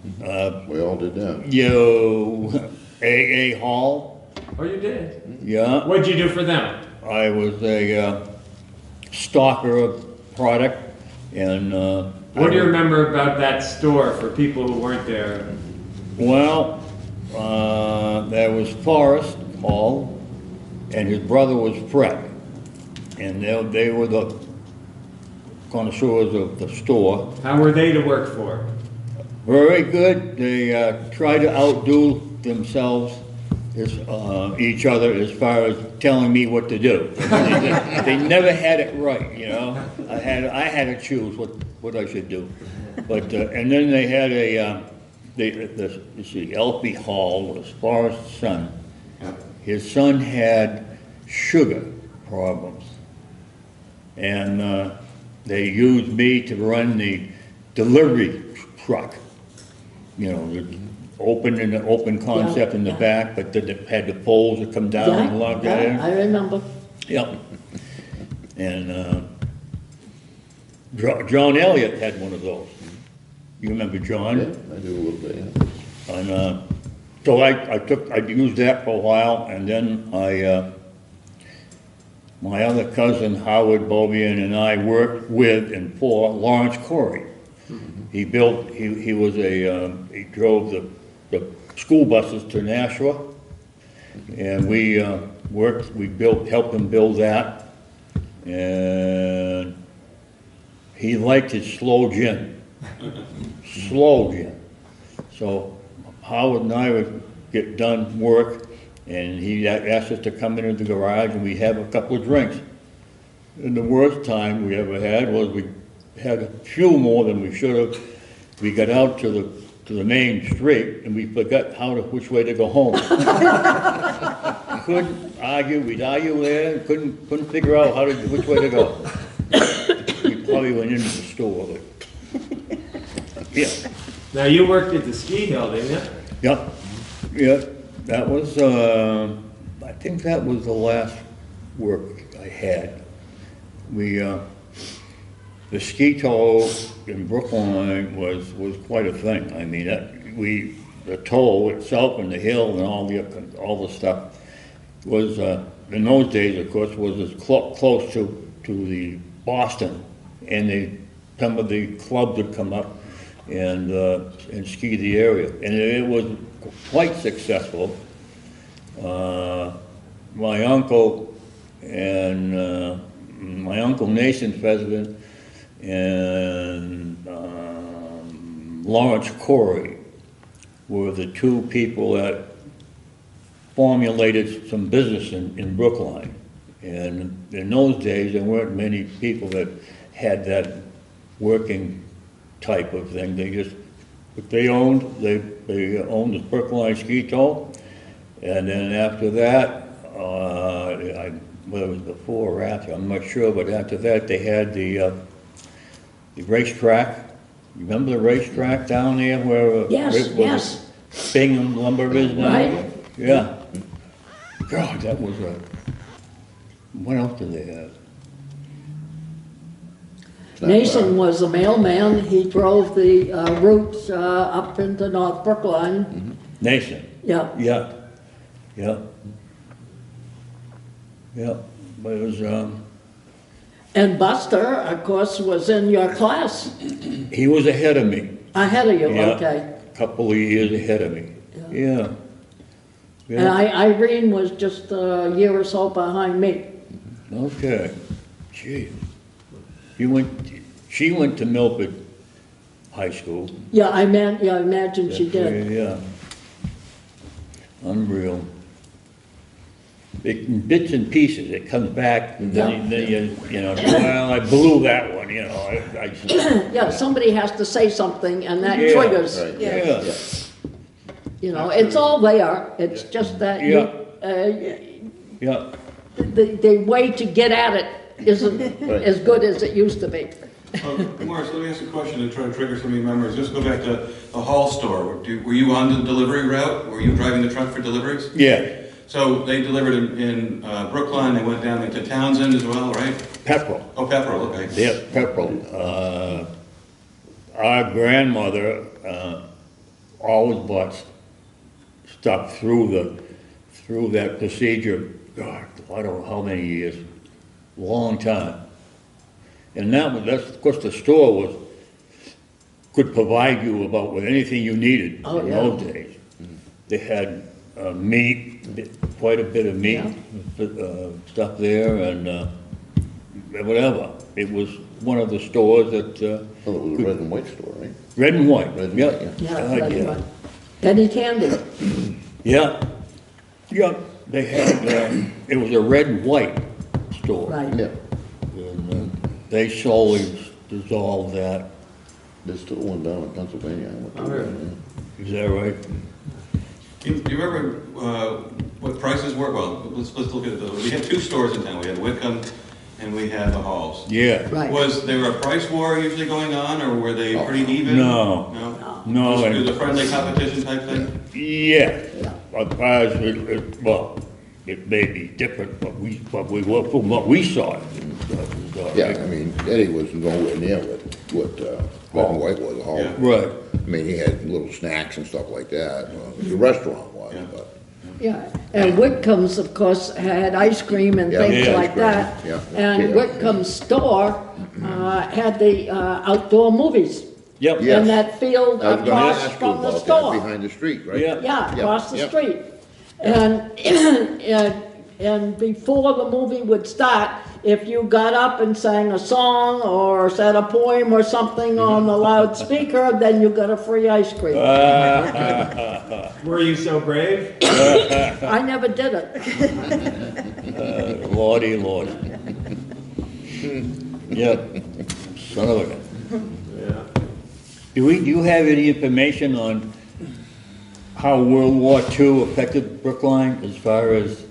We all did that. A.A. Hall, Oh, you did? yeah. What'd you do for them? I was a stalker of product and. What do you remember about that store for people who weren't there? Well, there was Forrest Hall, and his brother was Fred. And they were the connoisseurs of the store. How were they to work for? Very good. They tried to outdo themselves, each other, as far as telling me what to do. They never had it right, you know. I had to choose what I should do. But and then they had let's see, Elfie Hall was Forrest's son. His son had sugar problems, and they used me to run the delivery truck. You know, the open concept in the back, but then it had the poles that come down and lock that in. I remember. Yep. And John Elliott had one of those. You remember John? Yeah, I do a little bit, yeah. And so I used that for a while, and then my other cousin Howard Bobian and I worked with and for Lawrence Corey. He built, he drove the the school buses to Nashua. And we helped him build that. And he liked his slow gin. Slow gin. So Howard and I would get done work, and he asked us to come into the garage and we'd have a couple of drinks. And the worst time we ever had was we had a few more than we should have. We got out to the main street and we forgot which way to go home. Couldn't argue, we'd argue there, couldn't figure out which way to go. We probably went into the store, but, yeah. Now, you worked at the ski hill, didn't you? Yep, yeah, that was, I think that was the last work I had. The ski tow in Brookline was quite a thing. I mean, the tow itself and the hill and all the stuff was, in those days, of course, was as close to the Boston, and some of the clubs would come up and ski the area, and it was quite successful. My uncle Nathan Pheasant and Lawrence Corey were the two people that formulated some business in Brookline. And in those days, there weren't many people that had that working type of thing. They owned the Brookline Ski Tow, and then after that, whether it was before or after, I'm not sure, but after that, they had the racetrack. Remember the racetrack down there where? Yes. Bingham Lumber is now? Right. Yeah. God, that was what else did they have? Nason was a mailman. He drove the routes up into North Brookline. Nation. Yeah. Yeah. Yeah. Yeah. But it was, And Buster, of course, was in your class. he was ahead of me. Ahead of you, Yeah. okay. Couple of years ahead of me. Yeah. And Yeah. Irene was just a year or so behind me. Okay. Gee. She went to Milford High School. Yeah, I imagine she did. Yeah. Unreal. In bits and pieces, it comes back, and then you know, well, I blew that one, you know, Yeah, somebody has to say something and that Yeah. triggers, Right, Yeah. yeah. you know, it's all there. It's just that Yeah. the way to get at it isn't as good as it used to be. Morris, let me ask a question and try to trigger some of your memories. Just go back to the Hall store. Were you on the delivery route? Were you driving the truck for deliveries? Yeah. So they delivered in Brookline, they went down into Townsend as well, right? Pepperell. Oh, Pepperell, okay. Yeah, Pepperell. Our grandmother always bought stuff through that procedure. God, I don't know how many years, long time. And that's of course the store could provide you about with anything you needed Oh, in yeah. those days. They had meat, quite a bit of meat, stuff there, and whatever. It was one of the stores that, Well, it was a red and white store, right? red and white. Red and Yeah. white, Yeah, Yeah. right. Penny candy. Yeah, yeah, they had, it was a red and white store. Right. Yeah, And they slowly dissolved that. there's still one down in Pennsylvania. I went to Oh, really? that, Is that right? Do you remember what prices were? Well, let's look at those. We had two stores in town. We had Whitcomb and we had the Halls. Yeah. Right. Was there a price war usually going on, or were they pretty even? No. No? No, Just and- do the friendly competition type thing? Yeah. As far as, well, it may be different, but from what we saw. Yeah, I mean, Eddie was nowhere near what red and white was, all. Yeah. Right. I mean, he had little snacks and stuff like that. The restaurant was, Yeah. but. Yeah, and Whitcomb's, of course, had ice cream and Yeah, things yeah, like ice cream, that. yeah. And Yeah. Whitcomb's store had the outdoor movies. Yep. Yes. in that field I was gonna across ask you from the about that, store. behind the street, right? Yeah. Yeah, across the Yep. street. And before the movie would start, if you got up and sang a song or said a poem or something on the loudspeaker, then you got a free ice cream. Were you so brave? I never did it. Lordy, lordy. Yep, son of a gun. Yeah. Do you have any information on how World War II affected Brookline as far as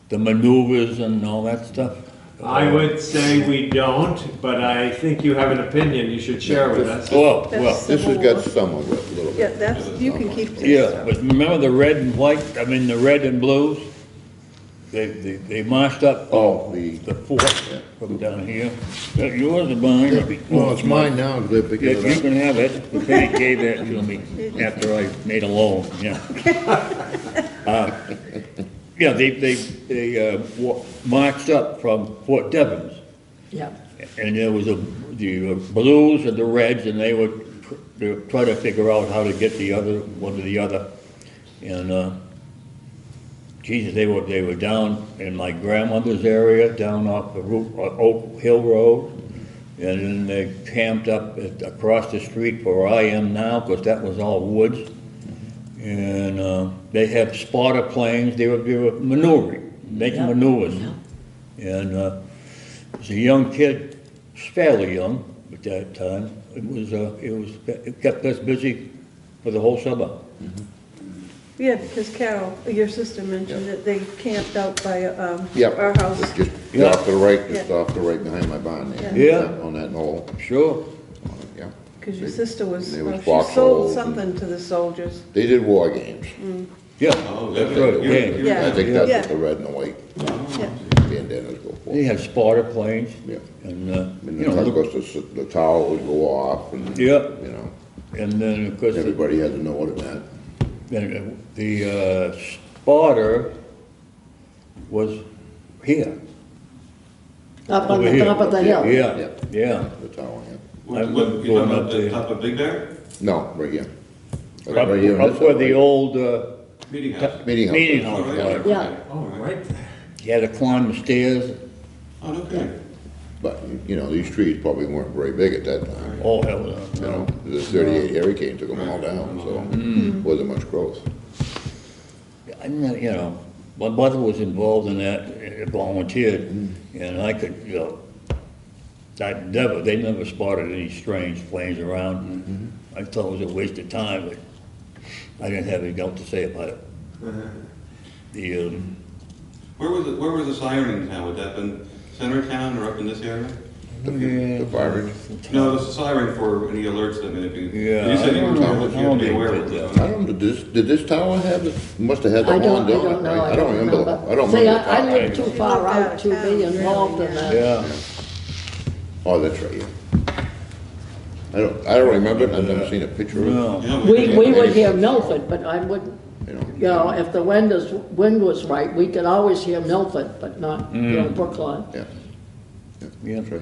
the maneuvers and all that stuff? I would say we don't, but I think you have an opinion you should share with us. Well, That's- This has got some of it, a little Yeah, bit. that's, you can keep this. yeah, but remember the red and white, I mean, the red and blues? They marched up Oh, the fort from down here. Is that yours or mine? Well, it's mine now, because they're Yeah, picking you it up. can have it. The bank gave that to me after I made a loan, yeah. Yeah, they marched up from Fort Devens. Yeah, And there was the blues and the reds, and they would try to figure out how to get the other, one to the other. And, Jesus, they were down in my grandmother's area, down off the Oak Hill Road. And then they camped up across the street where I am now, because that was all woods. And, they had spotter planes, they were maneuvering, making Yeah. maneuvers. And, as a young kid, fairly young at that time, it kept us busy for the whole summer. Yeah, because Carol, your sister mentioned that they camped out by, Yep. our house. Just Yeah. off to the right, just Yeah. off to the right behind my barn there. Yeah. On that knoll, Sure. yeah. Because your sister was, There was she sold foxholes something to the soldiers. They did war games. Yeah, Oh, that's okay. right, You're- yeah. you're- Yeah. I think that's Yeah. what the red and the white Yeah. bandanas go for. They had spotter planes. Yeah. And, And you know, of course, the tower would go off and, you Yeah. know, and then, of course, everybody had to know what it meant. the spotter was here. up on Over the here. top of the hill. Yeah, Yeah. yeah. The tower, yeah. What, I'm what, going you talking up about the there. top of Big Bear? No, right here. Up Right here on up this where side, the right? old, Meeting house? Meeting house. meeting Oh, house right. was. Yeah. Oh, right there. You had to climb the stairs. Oh, no kidding. But, you know, these trees probably weren't very big at that time. Oh, hell, no. You know, the 38 hurricane took them all down, so wasn't much growth. I know, you know, my mother was involved in that, volunteered, and I could, you know, they never spotted any strange planes around. I thought it was a waste of time, but I didn't have anything else to say about it. The, Where was the siren town? Would that have been center town or up in this area? The fire. No, the siren for any alerts that may be. Yeah, You said you I were don't told know. that you had to be aware of I it. I don't know, did this tower have it, must have had the I horn don't on it, know, right? I don't remember, I don't See, remember the I tower. live too far out to be involved in that. yeah, Oh, that's right, yeah. I don't remember it, I've never seen a picture of it. no, You know, We would hear Milford, but I wouldn't, you know, if the wind was right, we could always hear Milford, but not, you know, Brookline. Yeah, yeah. that's right.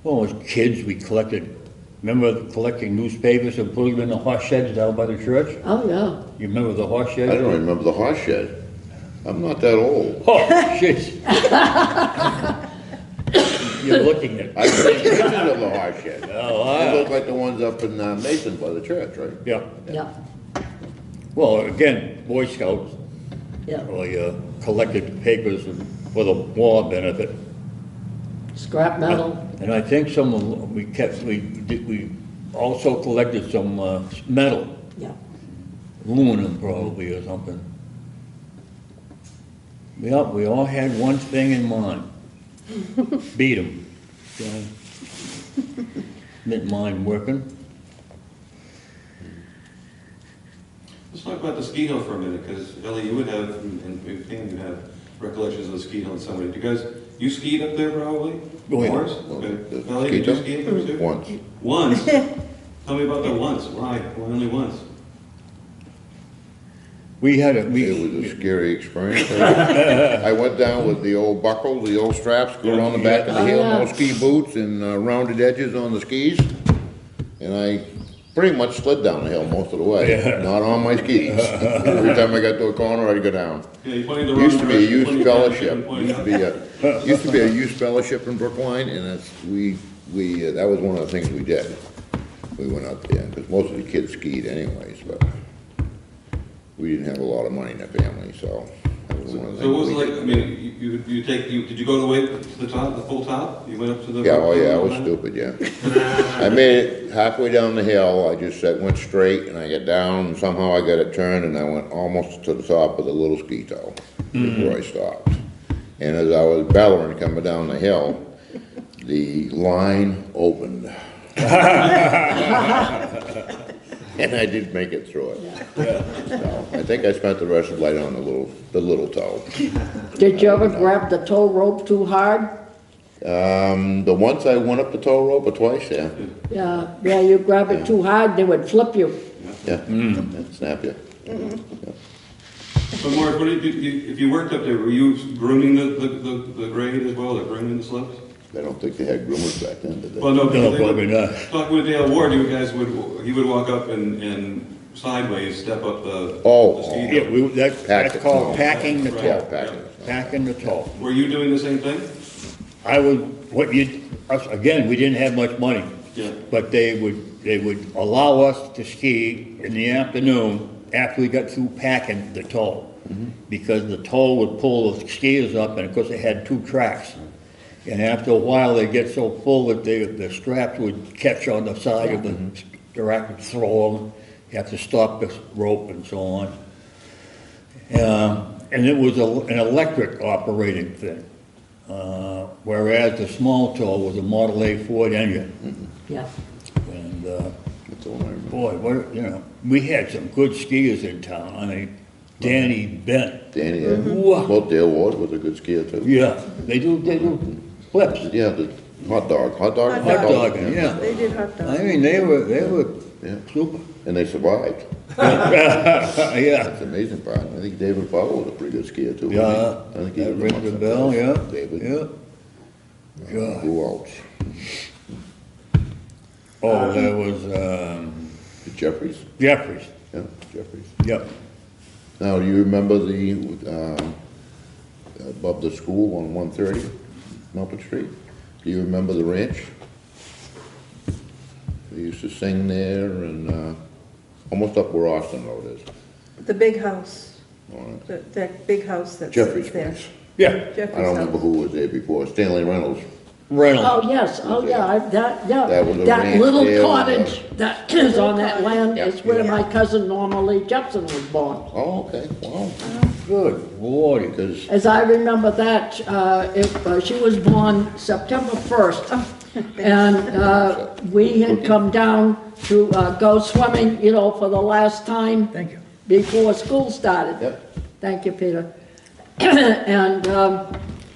Well, as kids, we collected, remember collecting newspapers and putting them in the horse sheds down by the church? Oh, yeah. You remember the horse I shed? don't remember the horse shed. I'm not that old. Oh, shit. You're looking at, I've seen pictures of the horse shed. oh, They wow. look like the ones up in Mason by the church, right? Yeah, Yeah, well, again, Boy Scouts, yeah. we collected papers for the war benefit. Scrap metal. And I think some of, we also collected some metal, Yeah. aluminum probably or something. Yeah, we all had one thing in mind. Beat 'em. Didn't mind working. Let's talk about the ski hill for a minute, because Ellie, you would have, and Pam, you have recollections of the ski hill in some way. Because you skied up there probably? Oh, yeah. Morris? Well, Okay. the Ellie, ski did you jump? ski up there too? Once. Once? Tell me about that once. Why? Why only once? We had a, It we, was a scary experience. I went down with the old buckle, the old straps go around the back of the hill, no ski boots and rounded edges on the skis. And I pretty much slid down the hill most of the way, not on my skis. Every time I got to a corner, I'd go down. Yeah, you pointed the wrong Used to be a direction, youth pointed back, fellowship, different point. used to be a youth fellowship in Brookline, and that's, that was one of the things we did. We went out there, because most of the kids skied anyways, but we didn't have a lot of money in the family, so that was one of the So what was things it we like, I did. mean, did you go the way to the top, the full top? You went up to the? Yeah, oh yeah, I was stupid, yeah. I made it halfway down the hill, I just went straight, and I got down, and somehow I got it turned, and I went almost to the top of the little ski toe before I stopped. And as I was bellowing coming down the hill, the line opened. And I did make it through it. So, I think I spent the rest of the night on the little toe. Did you ever grab the tow rope too hard? The once I went up the tow rope or twice, yeah. Yeah, you grab it too hard, they would flip you. Yeah, that'd snap you. So Morris, what did you, if you worked up there, were you grooming the grade as well, or grooming the slopes? I don't think they had groomers back then, did they? Well, no, No, they probably would- not. Talking with Dale Ward, you guys he would walk up and sideways step up the. Oh, the ski yeah, hill. that's called packing the Yeah, toe. packing. Packing the toe. Were you doing the same thing? I would, again, we didn't have much money. Yeah. But they would allow us to ski in the afternoon after we got through packing the toe. Because the toe would pull the skiers up, and of course they had two tracks. And after a while, they'd get so full that the straps would catch on the side of the track and throw them. You have to stop the rope and so on. And it was an electric operating thing. Whereas the small toe was a Model A Ford engine. Yeah. And, That's all I remember. boy, we had some good skiers in town. I mean, Danny Bent. Danny, Wow. well, Dale Ward was a good skier too. Yeah, they do flips. Yeah, the hot dog. Hot dogging, yeah. They did hot dogs. I mean, they were Yeah. super. And they survived. Yeah, That's the amazing part. I think David Powell was a pretty good skier too. wasn't he? yeah. I think he That was rings amongst a the bell, first. yeah. David. Yeah. God. Who else? Oh, there was, Jeffries. Jeffries. Yeah, Jeffries. Yep. Now, do you remember above the school on 130, Milford Street? Do you remember the ranch? They used to sing there and, almost up where Austin Road is. The big house, All right. that big house that's Jeffries' there. place. Yeah, I Jeffries' don't remember house. who was there before, Stanley Reynolds. Reynolds. Oh, yes, oh, yeah, That was a that ranch little there. cottage that is on that land Yeah. is where my cousin Norma Lee Jepson was born. Oh, okay, wow. Good lordy. Because, As I remember that, she was born September 1st. And we had come down to go swimming, for the last time. Thank you. Before school started. Yep. Thank you, Peter. And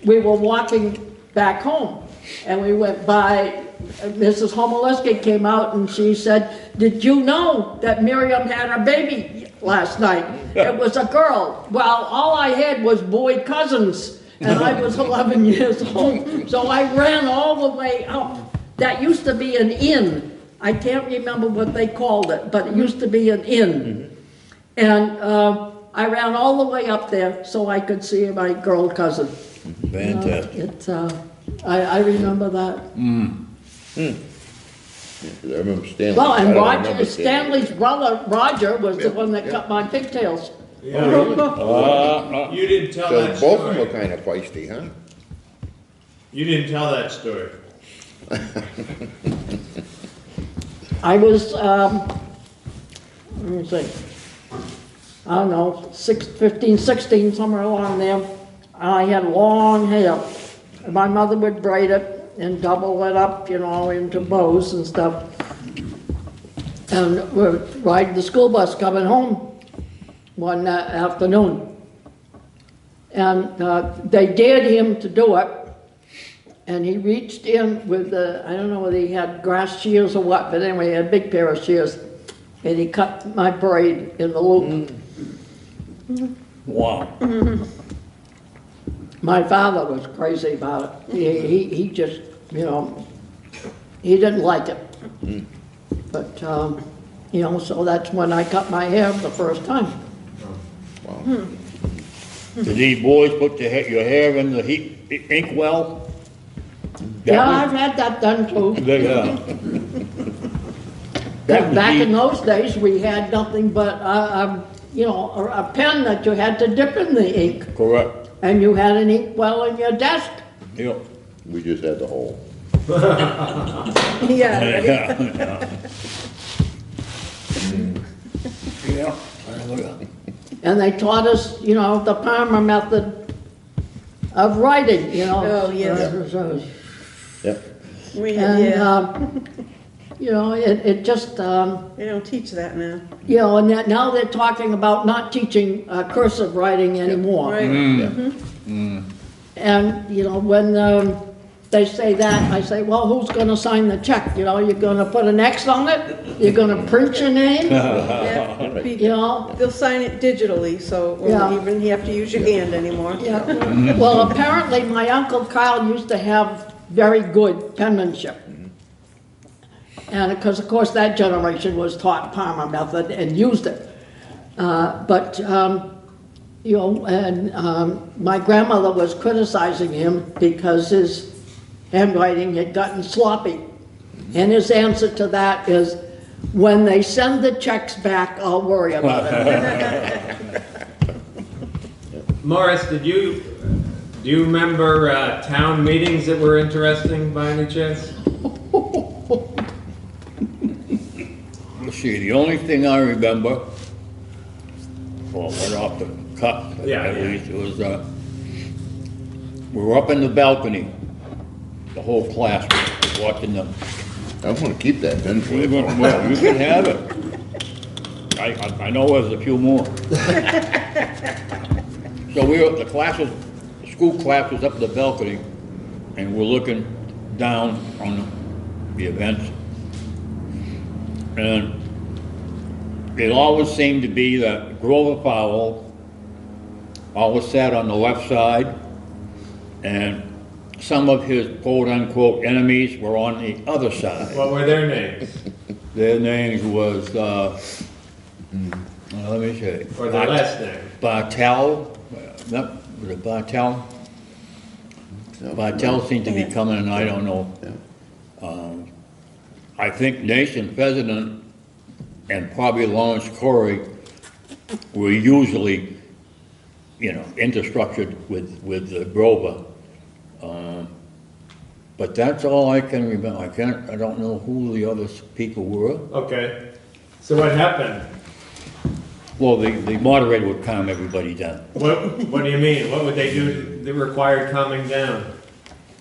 we were walking back home, and we went by, Mrs. Homolewski came out and she said, "Did you know that Miriam had a baby last night? It was a girl." Well, all I had was boy cousins, and I was 11 years old. So I ran all the way up. That used to be an inn. I can't remember what they called it, but it used to be an inn. And I ran all the way up there so I could see my girl cousin. Fantastic. I remember that. I remember Stanley. Well, I and don't Roger, remember Stanley's brother, Roger, was the one that cut my pigtails. You didn't tell So that both of them were story. kind of feisty, huh? You didn't tell that story. I was, let me see, I don't know, 15, 16, somewhere along there. I had long hair. My mother would braid it and double it up, into bows and stuff. And we're riding the school bus coming home one afternoon. And they dared him to do it. And he reached in with I don't know whether he had grass shears or what, but anyway, he had a big pair of shears. And he cut my braid in the loop. Wow. My father was crazy about it. He just, you know, he didn't like it. But, you know, so that's when I cut my hair the first time. Wow. Did these boys put your hair in the ink well? Yeah, I've had that done too. Back in those days, we had nothing but, you know, a pen that you had to dip in the ink. Correct. And you had an ink well in your desk. Yep. We just had the hole. Yeah, right. Yeah. And they taught us, you know, the Palmer method of writing, you know. Oh, yes. Yep. And, Yeah, you know, it just, they don't teach that now. you know, and now they're talking about not teaching cursive writing anymore. Right. And, you know, when they say that, I say, well, who's gonna sign the check? You know, you're gonna put an X on it? You're gonna print your name? Yeah. You know? They'll sign it digitally, so it Yeah. won't even have to use your hand anymore. Yeah. Well, apparently my Uncle Kyle used to have very good penmanship. And because, of course, that generation was taught Palmer method and used it. But, you know, and my grandmother was criticizing him because his handwriting had gotten sloppy. And his answer to that is, when they send the checks back, I'll worry about it. Morris, do you remember town meetings that were interesting by any chance? Let's see, the only thing I remember, well, right off the cuff, Yeah, at yeah. least, it was, we were up in the balcony, the whole class was watching them. I want to keep that pen for you. Well, you can have it. I know there's a few more. So the school class was up in the balcony, and we're looking down on the events. And it always seemed to be that Grover Powell always sat on the left side, and some of his quote-unquote enemies were on the other side. What were their names? Their names was, let me see. Or their last name? Bartel, was it Bartel? Bartel seemed to be coming, and I don't know. I think Nation President and probably Lawrence Corey were usually, you know, interstructured with Grover. But that's all I can remember. I don't know who the other people were. Okay. So what happened? Well, the moderator would calm everybody down. What do you mean? What would they do that required calming down?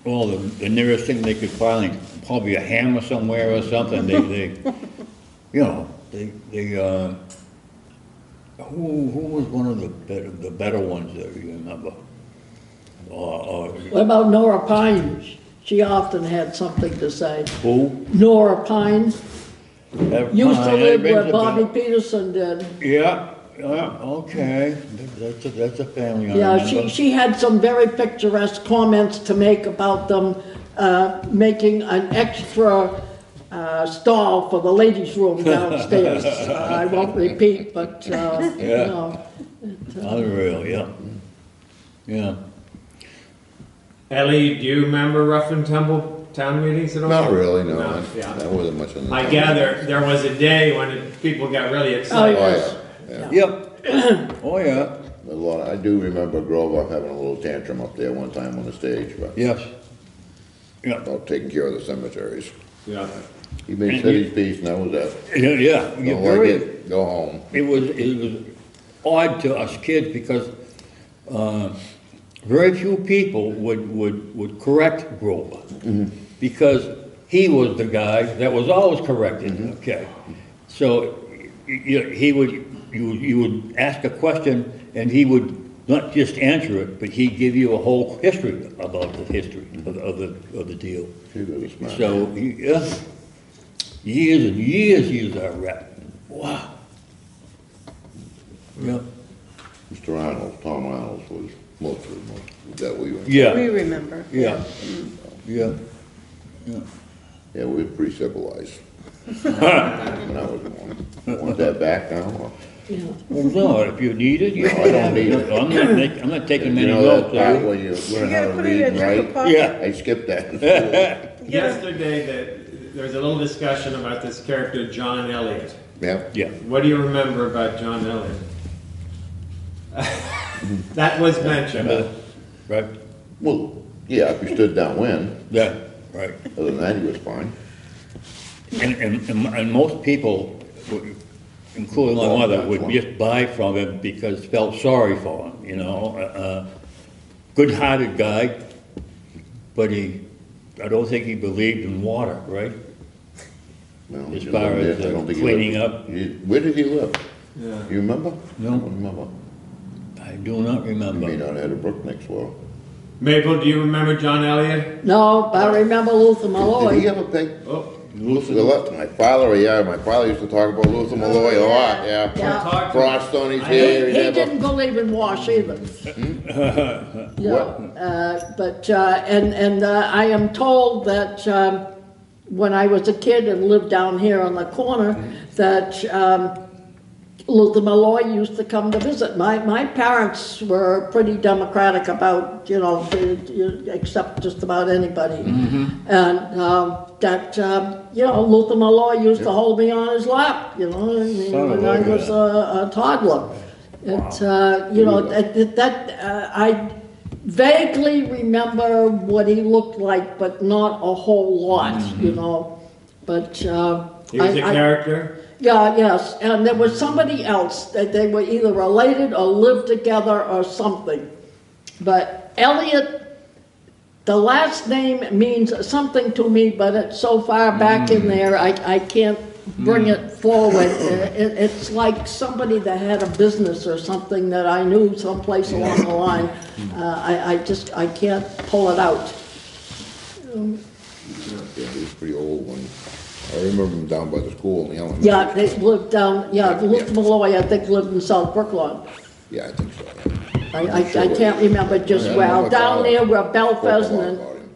Well, the nearest thing they could find, probably a hammer somewhere or something, they you know, who was one of the better ones that you remember? What about Nora Pines? She often had something to say. Who? Nora Pines used to live where Bobby Peterson. Peterson did. Yeah, okay, that's a family I Yeah, remember. she had some very picturesque comments to make about them making an extra stall for the ladies' room downstairs. I won't repeat, but, you know. Unreal, yeah. Yeah. Ellie, do you remember Rough and Tumble town meetings at all? Not really, no. Yeah. That wasn't much in the. I gather there was a day when people got really excited. Oh, yes. yeah. Yep. Oh, yeah. A lot, I do remember Grover having a little tantrum up there one time on the stage, but Yes. Yeah. about taking care of the cemeteries. Yeah. He made city's peace and that was it. Yeah. You're Don't like very, it, go home. it was odd to us kids because very few people would correct Grover because he was the guy that was always corrected. Okay, so you would ask a question and he would not just answer it, but he'd give you a whole history about the history of the deal. He was a smart So man. years and years he was our rep. Wow. Yeah. Mr. Arnold, Tom Arnold was most of them, that we were. We Yeah, remember. yeah, yeah. Yeah, we were pretty civilized. When I was born. Want that back now? or- Yeah. Well, no, if you need it, you. No, I don't need it. I'm not taking You many know that notes. part when you learn how gotta to put it in read your and drink write? pocket. Yeah, I skipped that in school. Yesterday, there was a little discussion about this character, John Elliot. Yeah, yeah. What do you remember about John Elliot? That was mentioned. Right, well, yeah, if you stood downwind, yeah, right. other than that, he was fine. And most people, including my mother, would just buy from him because felt sorry for him, you know? Good-hearted guy, but I don't think he believed in water, right? Well, As you far lived as, there. I don't think he cleaning lived- up? Where did he live? Yeah. You remember? No. I don't remember. I do not You may remember. not have had a brook next door. Mabel, do you remember John Elliot? No, but I remember Luther Did he Malloy. have a big, Oh, my father, yeah, my father used to talk about Luther Malloy a lot, yeah. Yeah. talk to Frost on his I- hair, He he never. didn't believe in wash either. Yeah, but, and I am told that, when I was a kid and lived down here on the corner, that, Luther Malloy used to come to visit. My parents were pretty democratic about, accept just about anybody. And, Luther Malloy used to hold me on his lap, Son of when I a- was a toddler. I vaguely remember what he looked like, but not a whole lot, But, he was a character? yeah, yes, and there was somebody else, that they were either related or lived together or something. But Elliot, the last name means something to me, but it's so far back in there, I can't bring it forward. It's like somebody that had a business or something that I knew someplace along the line. I can't pull it out. Yeah, he was pretty old when, I remember him down by the school in the elementary. Yeah, they lived down, Luther Malloy, I think, lived in South Brookline. Yeah, I think so, yeah. I can't remember just Yeah, I well. remember Down Carl. there where Bell Spoke a lot Fessenden,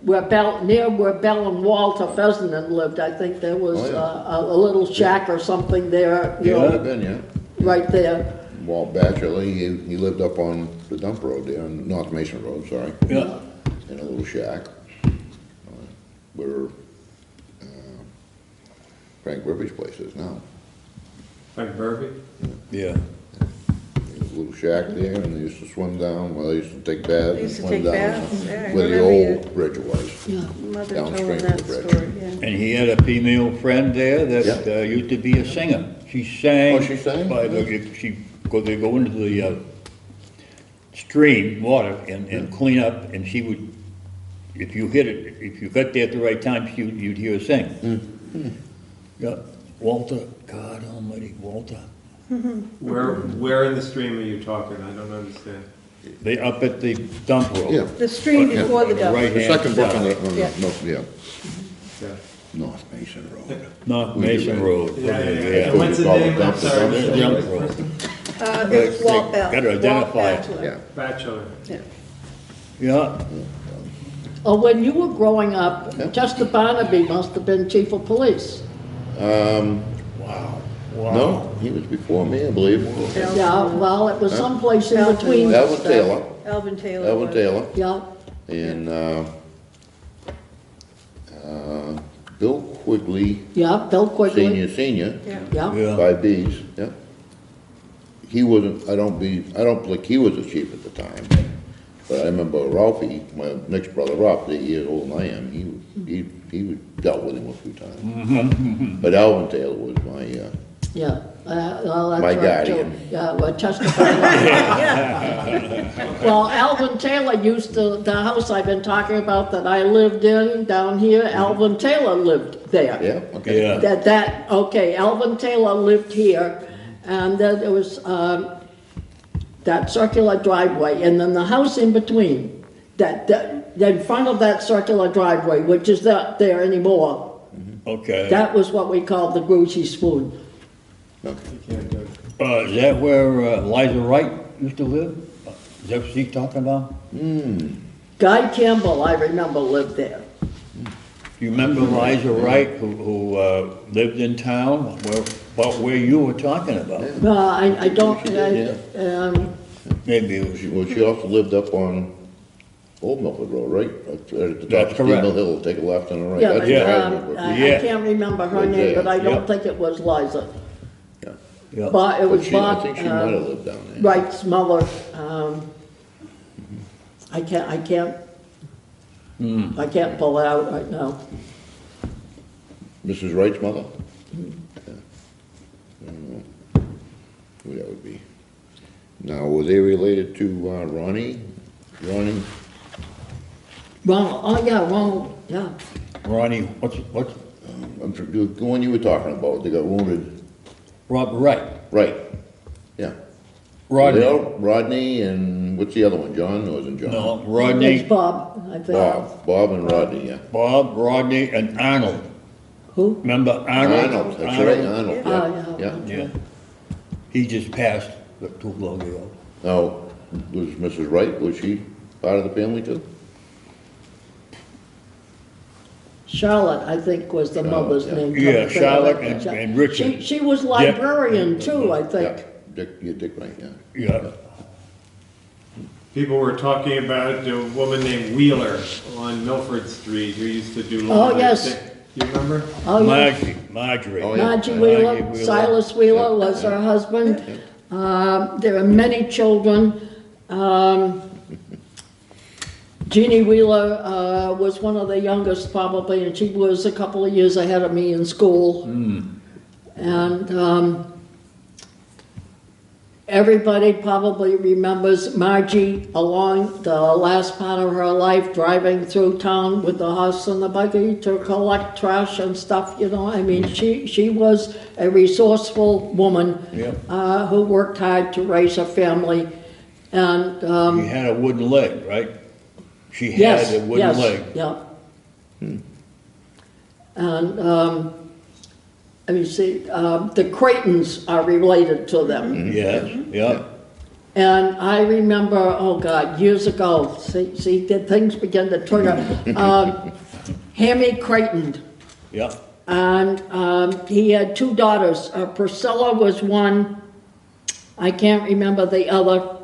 about him. near where Bell and Walter Fessenden lived, I think there was Oh, yeah. a little shack or something there, Might have been, yeah. right there. Walt Batchelor, he lived up on the dump road there, on North Mason Road, sorry, Yeah, in a little shack. Where Frank Ribby's place is now. Frank Burby? yeah. There was a little shack there, and they used to swim down, well, they used to take baths They and used to swim take down. baths, yeah, I Where the remember old bridge was. Yeah. Mother Downstream told of that the bridge. story, yeah. And he had a female friend there that used to be a singer. She sang. Oh, she sang? Because they go into the stream, water, and clean up, and she would, if you got there at the right time, you'd hear her sing. Yeah, Walter, God almighty, Walter. Where in the stream are you talking? I don't understand. They up at the dump road. Yeah. The stream before the dump. Right The hand second book on side. the, Yeah. Yeah. North Mason Road. North Mason Road. Yeah. Yeah. And what's the Call it name? I'm dump- sorry. dump- The dump road. It's Walt Bell. Gotta identify Walt it. Batchelor. Yeah. Bachelor. Yeah. Yeah, Oh, when you were growing up, Chester Barnaby must have been chief of police. wow. No, he was before me, I believe. Yeah, well, it was someplace in Alvin. between. Alvin Taylor, Alvin Taylor. Alvin was. Taylor, Yeah, and, Bill Quigley, yeah, Bill Quigley. senior, Yeah. Yeah, Yeah. 5Bs, yeah. He wasn't, I don't think he was the chief at the time, but I remember Ralphie, my next brother, Ralph, 8 years older than I am, he dealt with him a few times. But Alvin Taylor was my, yeah. Well, that's My right, too. guardian. Yeah, well, Chester Barnaby. Well, Alvin Taylor used to, the house I've been talking about that I lived in down here, Alvin Taylor lived there. yeah, okay. Yeah. Okay, Alvin Taylor lived here, and then there was, that circular driveway, and then the house in between, that in front of that circular driveway, which is not there anymore, Okay. that was what we called the Grucci Spoon. Is that where Liza Wright used to live? Is that what she's talking about? Guy Campbell, I remember, lived there. You remember Liza Wright, who lived in town, about where you were talking about? I don't, Maybe it was, Well, she also lived up on Old Milford Road, right? At the top That's of Steam Mill correct. Hill, take a left and a right. yeah, That's but, where I live. I Yeah. can't remember her Right name, but I there, don't yeah. think it was Liza. Yeah. yeah. But it But was I Bob, think she might have lived down there. Wright's mother. I can't pull it out right now. Mrs. Wright's mother? Yeah. I don't know who that would be. Now, were they related to Ronnie? Ronnie? Ronald, oh yeah, Ronald, yeah. Ronnie, what's, The one you were talking about, they got wounded. Right, Right, yeah. Rodney. They all- Rodney and, what's the other one, John? No, it wasn't John. No, It's Rodney, Bob, I think. Bob and Rodney, yeah. Bob, Rodney, and Arnold. Who? Remember Arnold? Arnold, that's right, Arnold, Oh, yeah, yeah. yeah. Yeah. He just passed not too long ago. Now, was Mrs. Wright, was she part of the family too? Charlotte, I think, was the mother's yeah. name. Yeah, Charlotte and Richard. She was librarian too, I think. Yeah, Dick Wright, yeah. Yeah. People were talking about a woman named Wheeler on Milford Street who used to do. Oh, yes. You remember? Oh, yeah. Marjorie. Oh, yeah. Margie Wheeler, Wheeler. Silas Wheeler was her husband. There are many children. Jeannie Wheeler was one of the youngest probably, and she was a couple of years ahead of me in school. And everybody probably remembers Margie along the last part of her life, driving through town with the horse and the buggy to collect trash and stuff, you know. I mean, she was a resourceful woman Yeah. who worked hard to raise a family. And He had a wooden leg, right? She had yes, a wooden yes, leg. yeah. And let me see, the Creightons are related to them. Yes, yeah. And I remember, oh God, years ago, see, did things begin to trigger? Hammy Creighton, Yeah. and he had two daughters. Priscilla was one, I can't remember the other.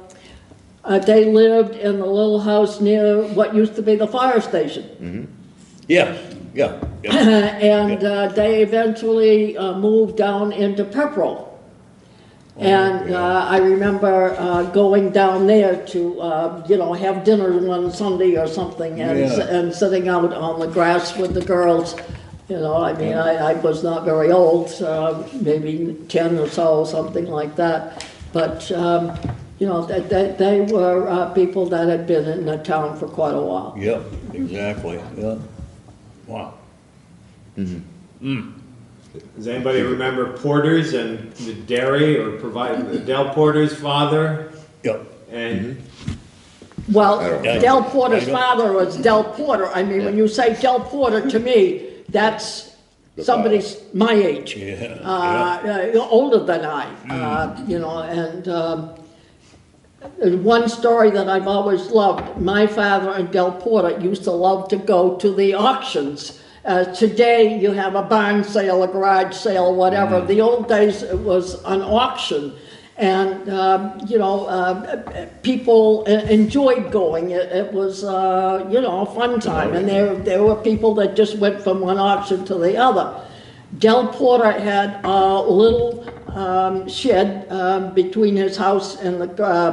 They lived in the little house near what used to be the fire station. Yes, yeah. yeah. And they eventually moved down into Pepperell. And I remember going down there to, you know, have dinner one Sunday or something and, Yeah. and sitting out on the grass with the girls. You know, I mean, I was not very old, maybe 10 or so, something like that. But, you know, they were people that had been in the town for quite a while. Yep, exactly, yeah. Wow. Does anybody remember Porter's and the dairy or provide Del Porter's father? Yep. And Well, I don't know. Del Porter's I don't- father was Del Porter. I mean, when you say Del Porter, to me, that's The somebody my age. Yeah, Older than I, you know, and one story that I've always loved, my father and Del Porter used to love to go to the auctions. Today, you have a barn sale, a garage sale, whatever. The old days, it was an auction. And, you know, people enjoyed going. It was, you know, a fun time. And there were people that just went from one auction to the other. Del Porter had a little shed between his house and the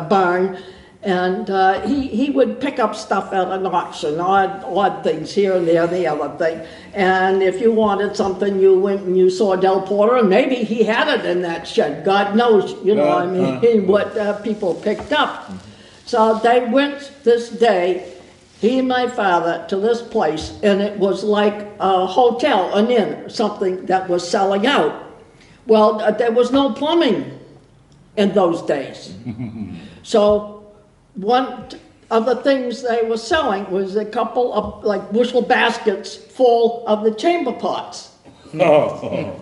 barn, and he would pick up stuff at an auction, odd things here and there, the other thing. And if you wanted something, you went and you saw Del Porter, and maybe he had it in that shed. God knows, you know, I mean, what people picked up. So they went this day, he and my father, to this place, and it was like a hotel, an inn, something that was selling out. Well, there was no plumbing in those days. So one of the things they were selling was a couple of like bushel baskets full of the chamber pots. Oh,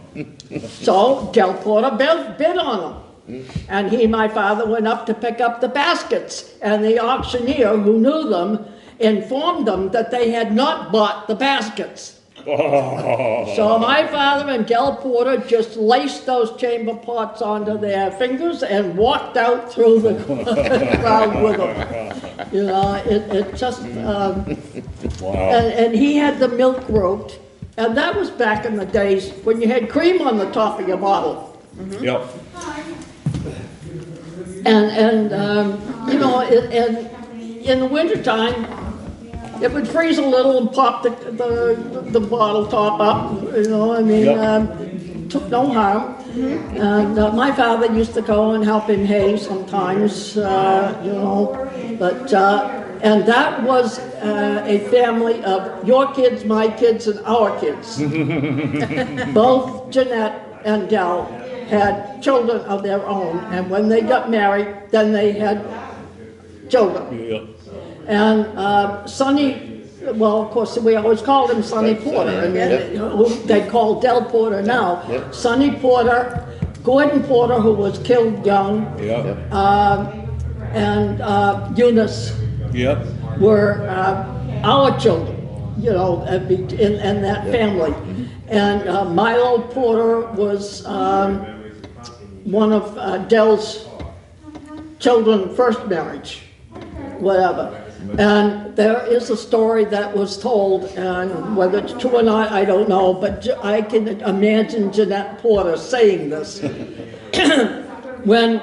So Del Porter bid on them. And he and my father went up to pick up the baskets, and the auctioneer, who knew them, informed them that they had not bought the baskets. So my father and Del Porter just laced those chamber pots onto their fingers and walked out through the crowd with them. You know, it just, Wow. and he had the milk route, and that was back in the days when you had cream on the top of your bottle. Yep. And you know, and in the wintertime, it would freeze a little and pop the bottle top up, you know, I mean, Yep. took no harm. And my father used to go and help him hay sometimes, you know, but, and that was a family of your kids, my kids, and our kids. Both Jeanette and Del had children of their own, and when they got married, then they had children. Yep. And Sonny, well, of course, we always called him Sonny Porter, and then who they call Del Porter now. Yep. Sonny Porter, Gordon Porter, who was killed young, Yep. and Eunice Yep. were our children, you know, in that family. And Milo Porter was one of Del's children, first marriage, whatever. And there is a story that was told, and whether it's true or not, I don't know, but I can imagine Jeanette Porter saying this. When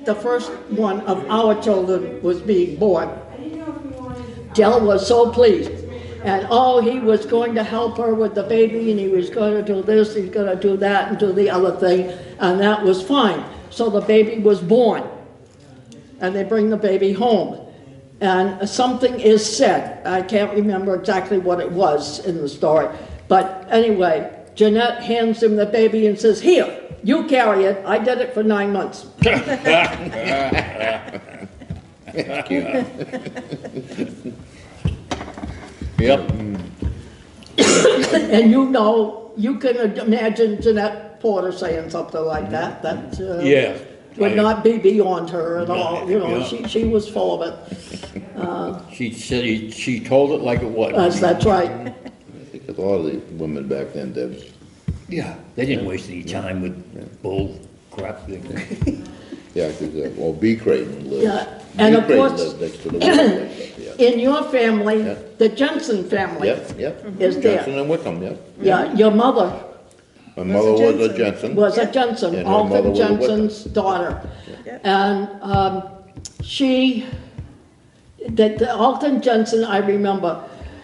the first one of our children was being born, Del was so pleased. And oh, he was going to help her with the baby, and he was going to do this, he's going to do that, and do the other thing, and that was fine. So the baby was born, and they bring the baby home. And something is said, I can't remember exactly what it was in the story, but anyway, Jeanette hands him the baby and says, "Here, you carry it, I did it for 9 months." Yep. And you know, you can imagine Jeanette Porter saying something like that, that Yeah. would not be beyond her at all, you know, Yeah. she was full of it. She said she told it like it was. That's right. I think a lot of the women back then did. Yeah. They didn't waste any time with bull crap. Yeah, because, well, B. Creighton lived. Yeah, and of B. Creighton course- lived next to the women. Yeah. In your family, Yeah. the Jensen family Yep, yep. is there. Jensen and Wickham, yep. Yeah, your mother My mother was a Jensen. was a Jensen, And her mother Alton was a Wickham. Jensen's daughter. Yeah. And Alton Jensen, I remember,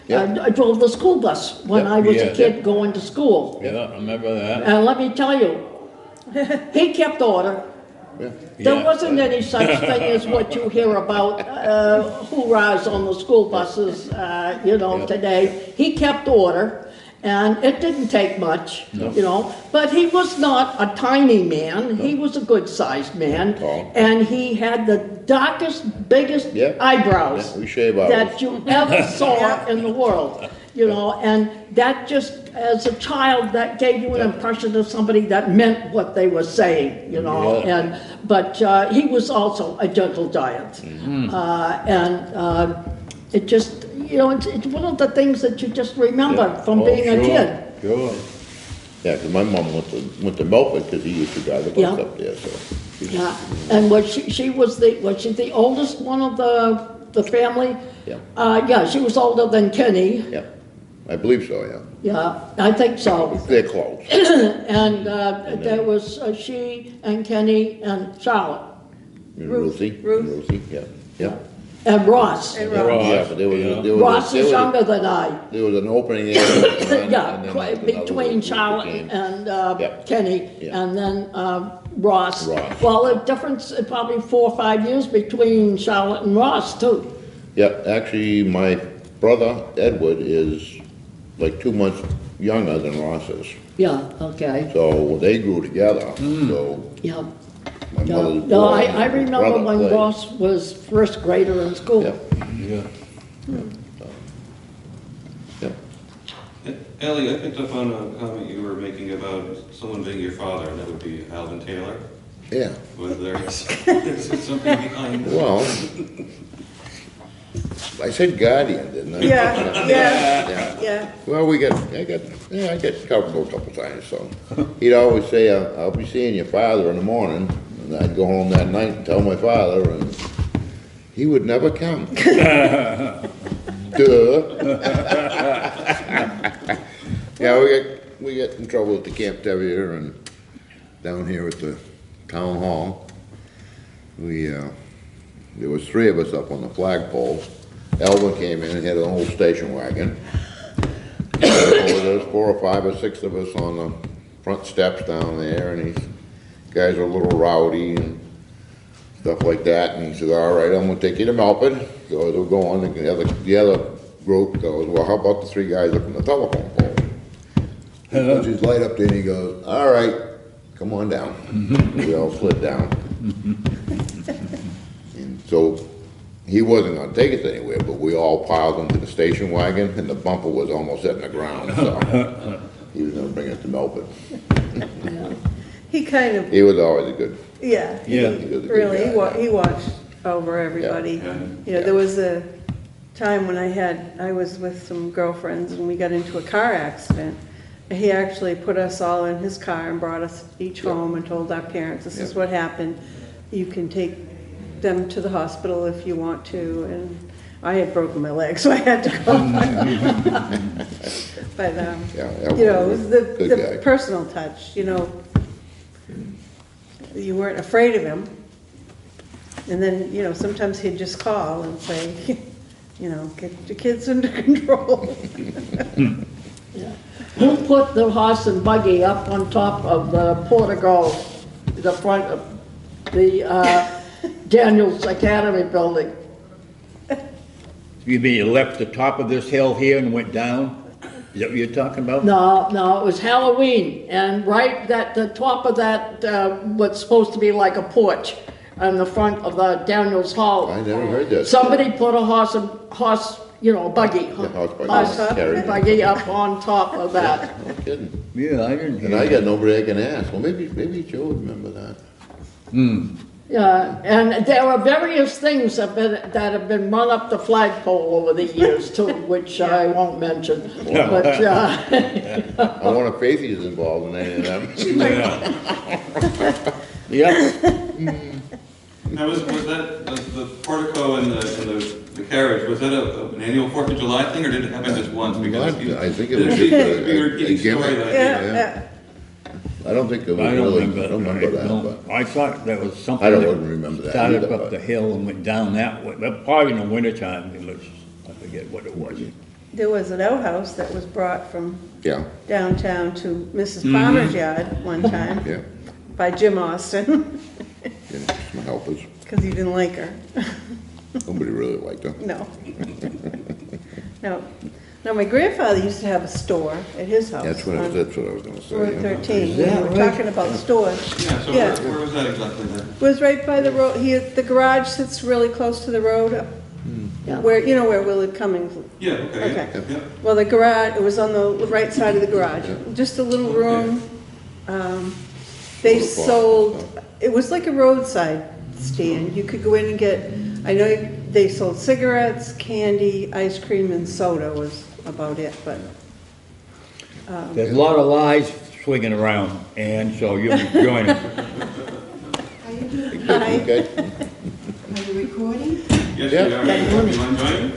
Yeah. I drove the school bus when Yeah. I was a Yeah. kid going to school. Yeah, I remember that. And let me tell you, he kept order. Yeah. There Yeah. wasn't any such thing as what you hear about hoorahs on the school buses, you know, Yeah. today. He kept order, and it didn't take much, you know. But he was not a tiny man. He was a good-sized man, Tall. and he had the darkest, biggest Yeah. eyebrows Yeah, we shave ours. that you ever saw in the world, you know. And that just, as a child, that gave you an impression of somebody that meant what they were saying, you know. Yeah. But he was also a gentle giant. It just, you know, it's one of the things that you just remember from Oh, being a sure, kid. Sure. Yeah, because my mom went to Milford because he used to drive the bus Yeah. up there, so. she's- Yeah, and was she the oldest one of the family? Yeah. Yeah, she was older than Kenny. Yeah, I believe so, yeah. Yeah, I think so. They're close. And there was she and Kenny and Charlotte And Ruth. Ruthie, Ruth. and Ruthie, yeah, yeah. and Ross. And Yeah, Ross. yeah, but there was, Yeah. there was. Ross there is was- younger than I. There was an opening there. and then Yeah, there was another between one Charlotte became- and Yeah. Kenny, Yeah. and then Ross. Ross. Well, the difference, probably 4 or 5 years between Charlotte and Ross, too. Yeah, actually, my brother Edward is like 2 months younger than Ross is. Yeah, okay, So they grew together, so yeah. my No, mother's no, boy I and his remember brother when played. Ross was first grader in school. Yeah, Yeah. yeah. Ellie, I picked up on a comment you were making about someone being your father, and that would be Alvin Taylor. Yeah, whether there's something behind. well, I said guardian, didn't I? Yeah. Well, I got covered a couple times, so. He'd always say, I'll be seeing your father in the morning, and I'd go home that night and tell my father, and he would never come. Duh. Yeah, we get in trouble at the Camp Tevier and down here at the town hall. There was 3 of us up on the flagpole. Elvin came in and had an old station wagon. There was 4 or 5 or 6 of us on the front steps down there, and these guys are a little rowdy and stuff like that, and he said, all right, I'm gonna take you to Melford. So we're going, and the other group goes, well, how about the 3 guys up on the telephone pole? He puts his light up there and he goes, all right, come on down. We all slid down. And so, he wasn't gonna take us anywhere, but we all piled into the station wagon, and the bumper was almost hitting the ground, so he was gonna bring us to Melford. He kind of, He was always a good, yeah. Yeah. he was a good Really, guy. he watched over everybody. Yeah. You know, there was a time when I was with some girlfriends and we got into a car accident. He actually put us all in his car and brought us each home and told our parents, this is Yeah. what happened. You can take them to the hospital if you want to, and I had broken my leg, so I had to go. But, Yeah, that you know, it was was a good the guy. personal touch, you know. You weren't afraid of him. And then, you know, sometimes he'd just call and say, you know, get your kids under control. Who put the horse and buggy up on top of the portico, the front of the Daniels Academy building? You mean you left the top of this hill here and went down? Is that what you're talking about? No, it was Halloween, and right at the top of that, what's supposed to be like a porch on the front of the Daniels Hall. I never heard that. Somebody put a horse, you know, buggy. Yeah, house buggy. Horse Carriage. buggy up on top of that. No kidding. Yeah, I didn't And hear I that. got nobody I can ask. Well, maybe Joe would remember that. Yeah, and there are various things that have been run up the flagpole over the years too, which I won't mention. But, I wonder if Faithy's involved in any of them. Yeah, Now, was that, the portico and the carriage, was that an annual 4th of July thing, or did it happen just once? Because I think it was just It'd be a a repeating story gimmick. that I Yeah, hear. yeah. I don't think it was I don't really, remember. I don't remember that, No, but. I thought that was something. I don't that remember that Started either, up but- the hill and went down that way, but probably in the wintertime, it was, I forget what it was. There was an outhouse that was brought from Yeah, downtown to Mrs. Palmer's yard one time yeah, by Jim Austin, yeah, some helpers. because he didn't like her. Nobody really liked her. No. No. Now, my grandfather used to have a store at his house. That's what I on was gonna say. Route yeah. 13. Is We that were right? talking about stores. Yeah, so Yeah. where was that exactly then? It was right by the road, the garage sits really close to the road, Yeah. where, you know where Willard Cummings. Yeah, okay, Okay. yeah. Well, the garage, it was on the right side of the garage, just a little room. They Little bar. sold, it was like a roadside stand. You could go in and get, I know they sold cigarettes, candy, ice cream, and soda was about it, but, There's a lot of lies swinging around, and so you'll be joining. Okay, Are you recording? Yes, Yeah. we are. You want to join?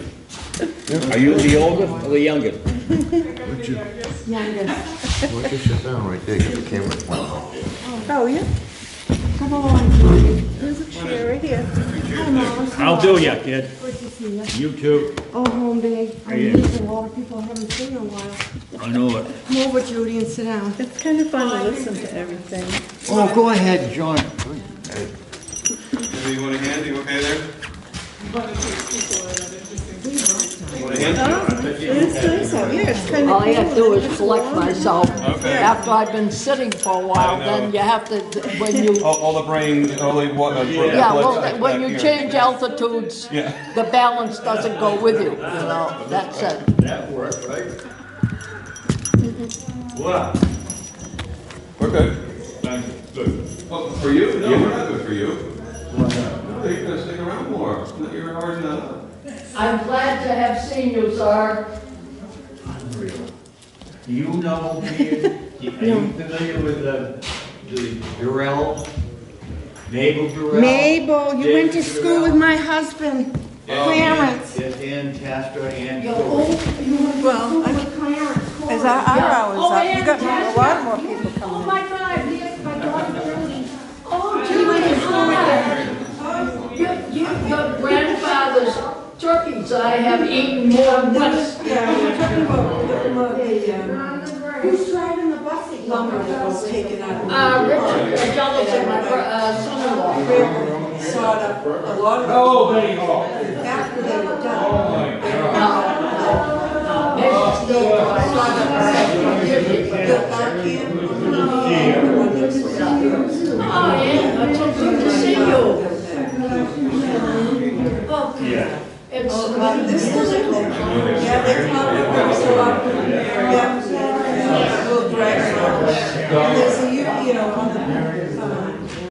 Are you the oldest or the youngest? Youngest. why don't you sit down right there, get the camera. oh, yeah, Come on, Judy. there's a chair right here. Hi, Mom. I'll do ya, kid. Good to see you. You too. Oh, home day. I Yeah. miss a lot of people I haven't seen in a while. I know it. Come over, Judy, and sit down. It's kind of fun to listen to everything. Oh, go ahead, John. Maybe you want a hand? You okay there? You want a hand? It's nice out here, it's kind of. All I have to do is collect myself. After I've been sitting for a while, then you have to, when you, All the brain, all the water. yeah, well, when you change altitudes, Yeah. the balance doesn't go with you, you know, that's it. That worked, right? What? We're good. Well, for you? No, we're not good for you. No, you're gonna stick around more. You're already not. I'm glad to have seen you, sir. Do you know me? Are you familiar with the Durrell? Mabel Durrell? Mabel, you went to school with my husband, Clarence. Yes, Ann Castro, Ann. Well, as our hours up, you got a lot more people Oh coming in. my God, yes, my daughter Judy. Oh, Judy, your grandfather's turkeys I have eaten more than once. Yeah, we're talking about the Who's driving the bus again? lumber that was taken out. Richard Johnson, my son-in-law. Rick sawed up a lot of. Oh, Betty Hall. After they were Oh, done. my God. Maybe still Sawed up the one that's. Oh, yeah, it's so good to see you. Oh, Yeah. it's, This is it. Yeah, they come and so up. Yeah. We'll drag it on. And there's a, on the